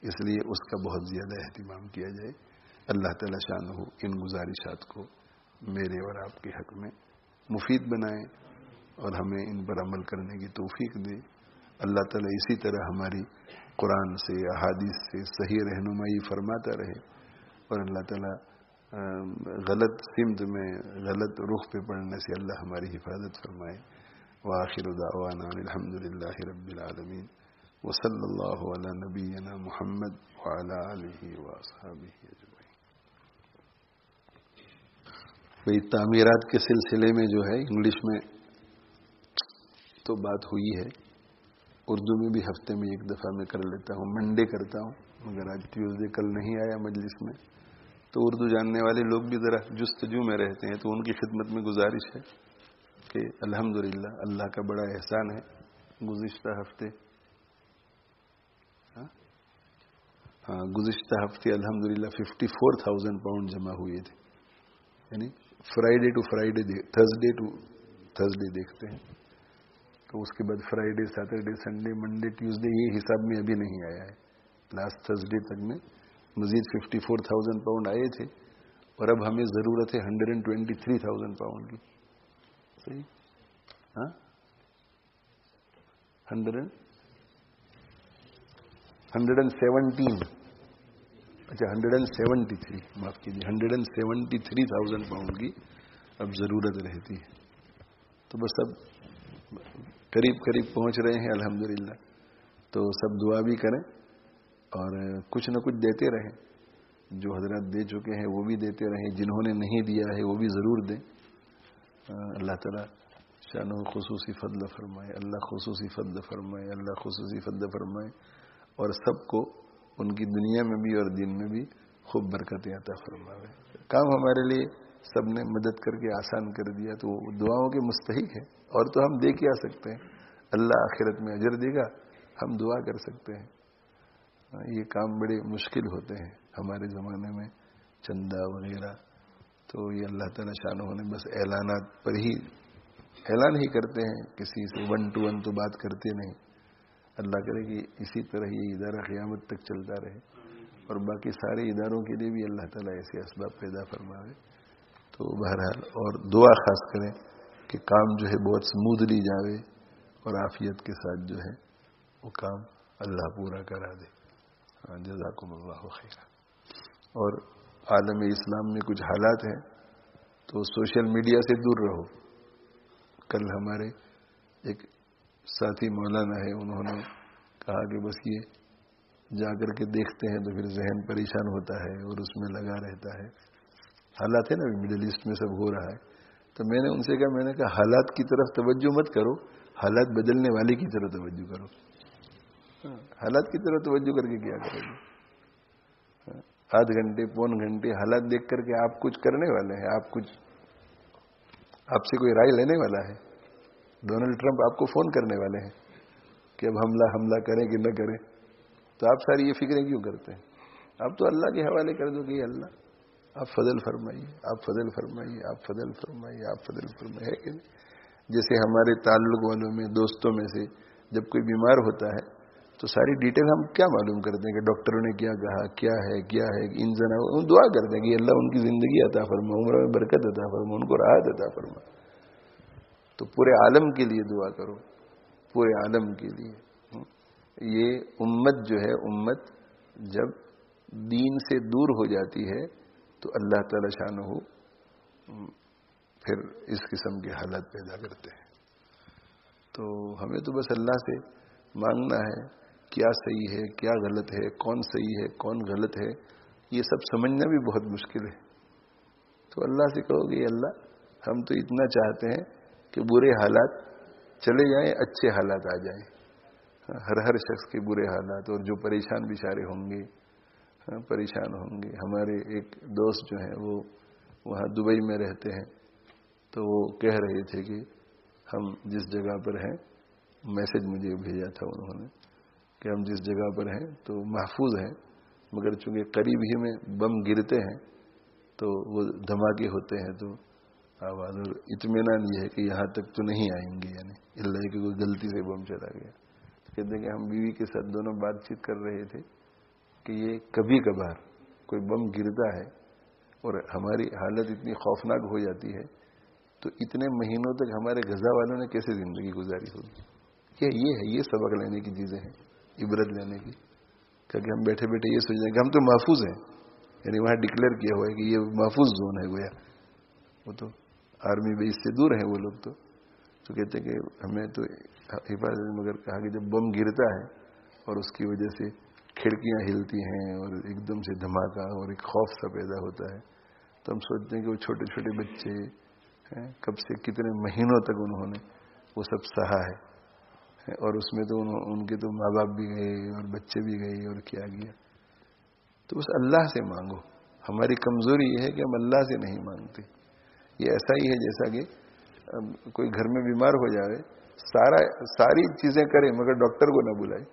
اس لیے اس کا بہت زیادہ اہتمام کیا جائے. اللہ تعالی شانہ ان گزارشات کو میرے اور آپ کے حق میں مفید بنائیں اور ہمیں ان پر عمل کرنے کی توفیق دے. اللہ تعالیٰ اسی طرح ہماری قرآن سے, احادیث سے صحیح رہنمائی فرماتا رہے, اور اللہ تعالیٰ غلط سمت میں, غلط رخ پہ پڑنے سے اللہ ہماری حفاظت فرمائے. وآخر دعوانا الحمد للہ رب العالمین, وصلی اللہ علی نبینا محمد وعلی آلہ واصحابہ اجمعین. بھئی تعمیرات کے سلسلے میں جو ہے انگلش میں تو بات ہوئی ہے, اردو میں بھی ہفتے میں ایک دفعہ میں کر لیتا ہوں. منڈے کرتا ہوں, مگر آج ٹیوزڈے کل نہیں آیا مجلس میں, تو اردو جاننے والے لوگ بھی ذرا جستجو میں رہتے ہیں, تو ان کی خدمت میں گزارش ہے کہ الحمدللہ اللہ کا بڑا احسان ہے. گزشتہ ہفتے الحمدللہ 54,000 پاؤنڈ جمع ہوئے تھے. یعنی Friday to Friday, Thursday to Thursday دیکھتے ہیں, تو اس کے بعد Friday, Saturday, Sunday, Monday, Tuesday, یہ حساب میں ابھی نہیں آیا ہے. لاسٹ تھرسڈے تک میں مزید 54,000 پاؤنڈ آئے تھے, اور اب ہمیں ضرورت ہے 123,000 پاؤنڈ کی. صحیح, ہاں, 117, اچھا 173, معاف کیجیے, 173,000 پاؤنڈ کی اب ضرورت رہتی ہے. تو بس اب قریب قریب پہنچ رہے ہیں الحمدللہ. تو سب دعا بھی کریں اور کچھ نہ کچھ دیتے رہیں. جو حضرات دے چکے ہیں وہ بھی دیتے رہیں, جنہوں نے نہیں دیا ہے وہ بھی ضرور دیں. اللہ تعالیٰ شانہ خصوصی فضل فرمائے, اللہ خصوصی فضل فرمائے, اللہ خصوصی فضل فرمائے, اور سب کو ان کی دنیا میں بھی اور دین میں بھی خوب برکتیں عطا فرمائے. کام ہمارے لیے سب نے مدد کر کے آسان کر دیا, تو دعاؤں کے مستحق ہے. اور تو ہم دے کے آ سکتے ہیں, اللہ آخرت میں اجر دے گا, ہم دعا کر سکتے ہیں. یہ کام بڑے مشکل ہوتے ہیں ہمارے زمانے میں, چندہ وغیرہ. تو یہ اللہ تعالیٰ شانہ نے بس اعلانات پر ہی اعلان ہی کرتے ہیں, کسی سے 1 to 1 تو بات کرتے نہیں. اللہ کرے کہ اسی طرح یہ ادارہ قیامت تک چلتا رہے, اور باقی سارے اداروں کے لیے بھی اللہ تعالیٰ ایسے اسباب پیدا فرمائے. تو بہرحال اور دعا خاص کریں کہ کام جو ہے بہت سموتھلی جاوے, اور عافیت کے ساتھ جو ہے وہ کام اللہ پورا کرا دے. جزاکم اللہ خیرا. اور عالم اسلام میں کچھ حالات ہیں تو سوشل میڈیا سے دور رہو. کل ہمارے ایک ساتھی مولانا ہے, انہوں نے کہا کہ بس یہ جا کر کے دیکھتے ہیں تو پھر ذہن پریشان ہوتا ہے اور اس میں لگا رہتا ہے. حالات ہے نا مڈل ایسٹ میں سب ہو رہا ہے. تو میں نے ان سے کہا, میں نے کہا حالات کی طرف توجہ مت کرو, حالات بدلنے والے کی طرف توجہ کرو. حالات کی طرف توجہ کر کے کیا کرو گے؟ آدھ گھنٹے پون گھنٹے حالات دیکھ کر کے آپ کچھ کرنے والے ہیں؟ آپ سے کوئی رائے لینے والا ہے؟ ڈونلڈ ٹرمپ آپ کو فون کرنے والے ہیں کہ اب حملہ کریں کہ نہ کریں؟ تو آپ ساری یہ فکریں کیوں کرتے ہیں؟ آپ تو اللہ کے حوالے کر دو کہ یہ اللہ آپ فضل فرمائیے, آپ فضل فرمائیے, آپ فضل فرمائیے, آپ فضل فرمائیے. ہے کہ نہیں؟ جیسے ہمارے تعلق والوں میں, دوستوں میں سے جب کوئی بیمار ہوتا ہے تو ساری ڈیٹیل ہم کیا معلوم کرتے ہیں کہ ڈاکٹروں نے کیا کہا, کیا ہے ان دعا کرتے ہیں کہ اللہ ان کی زندگی عطا فرما, عمر میں برکت عطا فرما, ان کو راحت عطا فرما. تو پورے عالم کے لیے دعا کرو, پورے عالم کے لیے. یہ امت جو ہے, امت جب دین سے دور ہو جاتی ہے تو اللہ تعالی شانہ پھر اس قسم کے حالات پیدا کرتے ہیں. تو ہمیں تو بس اللہ سے مانگنا ہے کیا صحیح ہے کیا غلط ہے، کون صحیح ہے کون غلط ہے، یہ سب سمجھنا بھی بہت مشکل ہے. تو اللہ سے کہو گے اللہ ہم تو اتنا چاہتے ہیں کہ برے حالات چلے جائیں، اچھے حالات آ جائیں. ہر شخص کے برے حالات، اور جو پریشان بیچارے ہوں گے پریشان ہوں گے. ہمارے ایک دوست جو ہیں وہ وہاں دبئی میں رہتے ہیں، تو وہ کہہ رہے تھے کہ ہم جس جگہ پر ہیں، میسج مجھے بھیجا تھا انہوں نے کہ ہم جس جگہ پر ہیں تو محفوظ ہیں، مگر چونکہ قریب ہی میں بم گرتے ہیں تو وہ دھماکے ہوتے ہیں تو آواز، اور اطمینان یہ ہے کہ یہاں تک تو نہیں آئیں گے، یعنی اللہ کہ کوئی غلطی سے بم چلا گیا. کہتے ہیں کہ ہم بیوی کے ساتھ دونوں بات چیت کر رہے تھے کہ یہ کبھی کبھار کوئی بم گرتا ہے اور ہماری حالت اتنی خوفناک ہو جاتی ہے تو اتنے مہینوں تک ہمارے غزہ والوں نے کیسے زندگی گزاری ہوگی. یہ سبق لینے کی چیزیں ہیں، عبرت لینے کی. کیونکہ ہم بیٹھے بیٹھے یہ سوچ رہے ہیں کہ ہم تو محفوظ ہیں، یعنی وہاں ڈکلیئر کیا ہوا ہے کہ یہ محفوظ زون ہے گویا. وہ تو آرمی بیس سے دور ہیں وہ لوگ، تو کہتے ہیں کہ ہمیں تو حفاظت، مگر کہا کہ جب بم گرتا ہے اور اس کی وجہ سے کھڑکیاں ہلتی ہیں اور ایک دم سے دھماکہ اور ایک خوف سا پیدا ہوتا ہے تو ہم سوچتے ہیں کہ وہ چھوٹے چھوٹے بچے کب سے کتنے مہینوں تک انہوں نے وہ سب سہا ہے، اور اس میں تو ان کے تو ماں باپ بھی گئے اور بچے بھی گئے اور کیا گیا. تو بس اللہ سے مانگو. ہماری کمزوری یہ ہے کہ ہم اللہ سے نہیں مانگتے. یہ ایسا ہی ہے جیسا کہ کوئی گھر میں بیمار ہو جائے، ساری چیزیں کرے مگر ڈاکٹر کو نہ بلائے،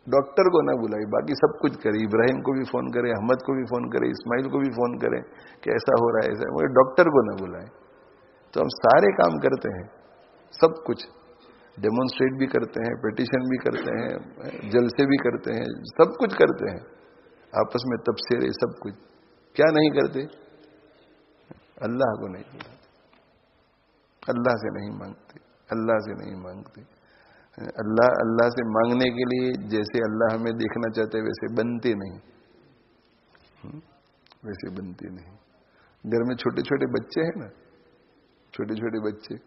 ڈاکٹر کو نہ بلائے، باقی سب کچھ کرے. ابراہیم کو بھی فون کرے، احمد کو بھی فون کرے، اسماعیل کو بھی فون کرے کہ ایسا ہو رہا ہے ایسا، مگر ڈاکٹر کو نہ بلائے. تو ہم سارے کام کرتے ہیں، سب کچھ ڈیمونسٹریٹ بھی کرتے ہیں، پیٹیشن بھی کرتے ہیں، جلسے بھی کرتے ہیں، سب کچھ کرتے ہیں، آپس میں تبصرے، سب کچھ. کیا نہیں کرتے؟ اللہ کو نہیں بلاتے، اللہ سے نہیں مانگتے، اللہ سے نہیں مانگتے. اللہ سے مانگنے کے لیے جیسے اللہ ہمیں دیکھنا چاہتے ویسے بنتے نہیں، ویسے بنتے نہیں. گھر میں چھوٹے چھوٹے بچے ہیں نا، چھوٹے چھوٹے بچے،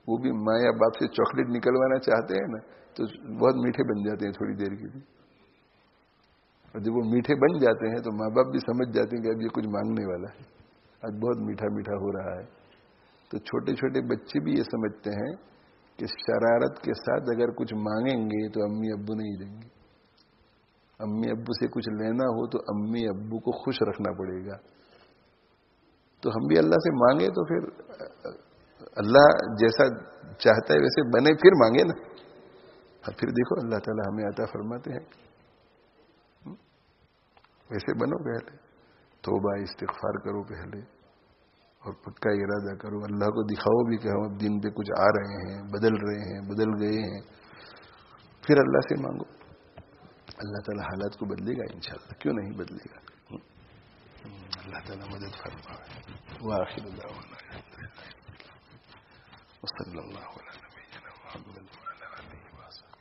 وہ بھی ماں یا باپ سے چاکلیٹ نکلوانا چاہتے ہیں نا تو بہت میٹھے بن جاتے ہیں تھوڑی دیر کے لیے، اور جب وہ میٹھے بن جاتے ہیں تو ماں باپ بھی سمجھ جاتے ہیں کہ اب یہ کچھ مانگنے والا ہے، آج بہت میٹھا میٹھا ہو رہا ہے. تو چھوٹے چھوٹے بچے بھی یہ سمجھتے ہیں کہ شرارت کے ساتھ اگر کچھ مانگیں گے تو امی ابو نہیں دیں گے. امی ابو سے کچھ لینا ہو تو امی ابو کو خوش رکھنا پڑے گا. تو ہم بھی اللہ سے مانگے تو پھر اللہ جیسا چاہتا ہے ویسے بنے، پھر مانگے نا. اور پھر دیکھو اللہ تعالی ہمیں عطا فرماتے ہیں. ویسے بنو، پہلے توبہ استغفار کرو پہلے، اور پکا ارادہ کرو. اللہ کو دکھاؤ بھی کہ ہم اب دین پہ کچھ آ رہے ہیں، بدل رہے ہیں، بدل گئے ہیں. پھر اللہ سے مانگو، اللہ تعالی حالات کو بدلے گا انشاءاللہ. کیوں نہیں بدلے گا؟ اللہ تعالی مدد فرمائے. وآخر دعوانا وصلی اللہ علی نبینا محمد وعلی آلہ وصحبہ.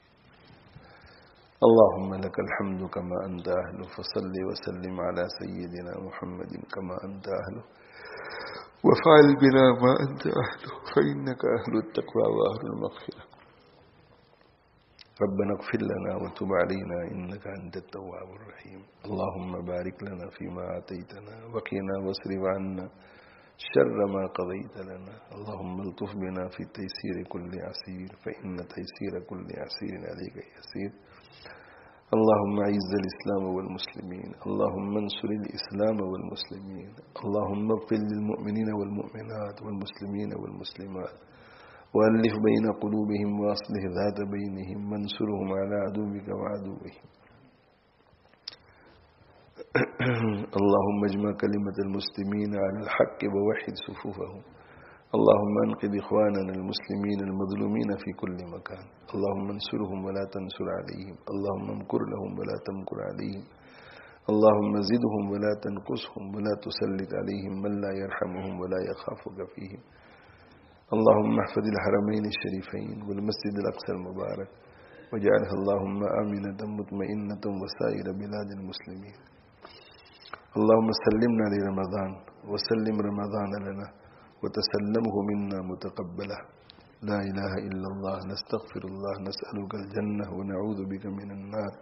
اللهم لك الحمد كما أنت أهله، فصل وسلم على سيدنا محمد كما أنت أهله، وفعل بنا ما أنت أهله، فإنك أهل التقوى وأهل المغفرة. ربنا اغفر لنا وتب علينا إنك أنت التواب الرحيم. اللهم بارك لنا فيما آتيتنا وقنا واصرف عنا شر ما قضيت لنا. اللهم الطف بنا في تيسير كل عسير، فإن تيسير كل عسير عليك يسير. اللهم اعز الإسلام والمسلمين، اللهم انصر الإسلام والمسلمين. اللهم اغفر للمؤمنين والمؤمنات والمسلمين والمسلمات، وألف بين قلوبهم وأصلح ذات بينهم، وانصرهم على عدوك وعدوهم. اللهم اجمع كلمة المسلمين على الحق ووحد صفوفهم. اللهم انقذ إخواننا المسلمين المظلومين في كل مكان. اللهم انصرهم ولا تنصر عليهم، اللهم امكر لهم ولا تمكر عليهم. اللهم زدهم ولا تنقصهم، ولا تسلط عليهم من لا يرحمهم ولا يخافك فيهم. اللهم احفظ الحرمين الشريفين والمسجد الأقصى المبارك، واجعلها اللهم آمنة مطمئنة وسائر بلاد المسلمين. اللهم سلمنا لرمضان وسلم رمضان لنا، وتسلمه منا متقبلا. لا إله إلا الله، نستغفر الله، نسألك الجنة ونعوذ بك من النار.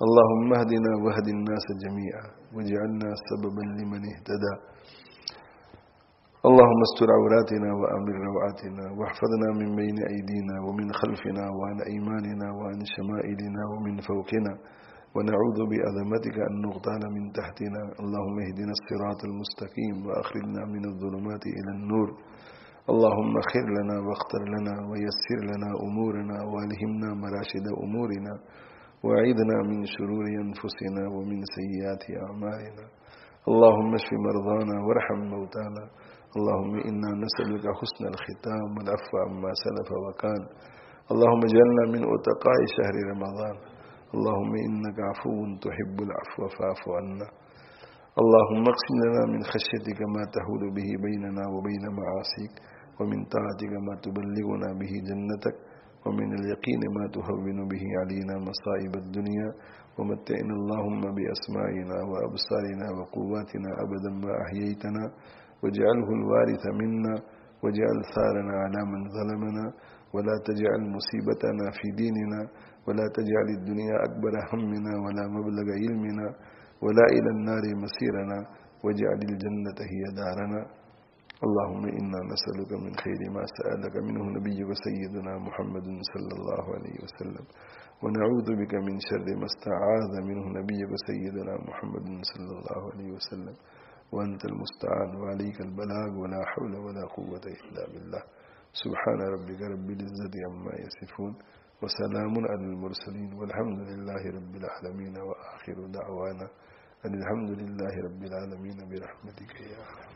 اللهم اهدنا واهد الناس جميعا واجعلنا سببا لمن اهتدى. اللهم استر عوراتنا وأمن روعاتنا واحفظنا من بين أيدينا ومن خلفنا وعن أيماننا وعن شمائلنا ومن فوقنا، ونعوذ بعظمتك أن نغتال من تحتنا. اللهم اهدنا الصراط المستقيم وأخرجنا من الظلمات إلى النور. اللهم خير لنا واختر لنا ويسر لنا أمورنا والهمنا مراشد أمورنا، وأعذنا من شرور أنفسنا ومن سيئات أعمالنا. اللهم اشف مرضانا وارحم موتانا. اللهم إنا نسألك حسن الختام والعفو عما سلف وكان. اللهم اجعلنا من أتقاء شهر رمضان. اللهم إنك عفو تحب العفو فاعف عنا. اللهم اقسم لنا من خشيتك ما تحول به بيننا وبين معاصيك، ومن طاعتك ما تبلغنا به جنتك، ومن اليقين ما تهون به علينا مصائب الدنيا، ومتعنا اللهم بأسماعنا وأبصارنا وقواتنا أبدا ما أحييتنا، واجعله الوارث منا، واجعل ثارنا على من ظلمنا، ولا تجعل مصيبتنا في ديننا، ولا تجعل الدنيا أكبر همنا ولا مبلغ علمنا، ولا إلى النار مسيرنا، واجعل الجنة هي دارنا. اللهم إنا نسألك من خير ما سألك منه نبيك سيدنا محمد صلى الله عليه وسلم، ونعوذ بك من شر ما استعاذ منه نبيك سيدنا محمد صلى الله عليه وسلم، وأنت المستعان وعليك البلاغ، ولا حول ولا قوة إلا بالله. سبحان ربك رب العزة عما يصفون، وسلام على المرسلين، والحمد لله رب العالمين. وآخر دعوانا أن الحمد لله رب العالمين برحمتك يا أرحم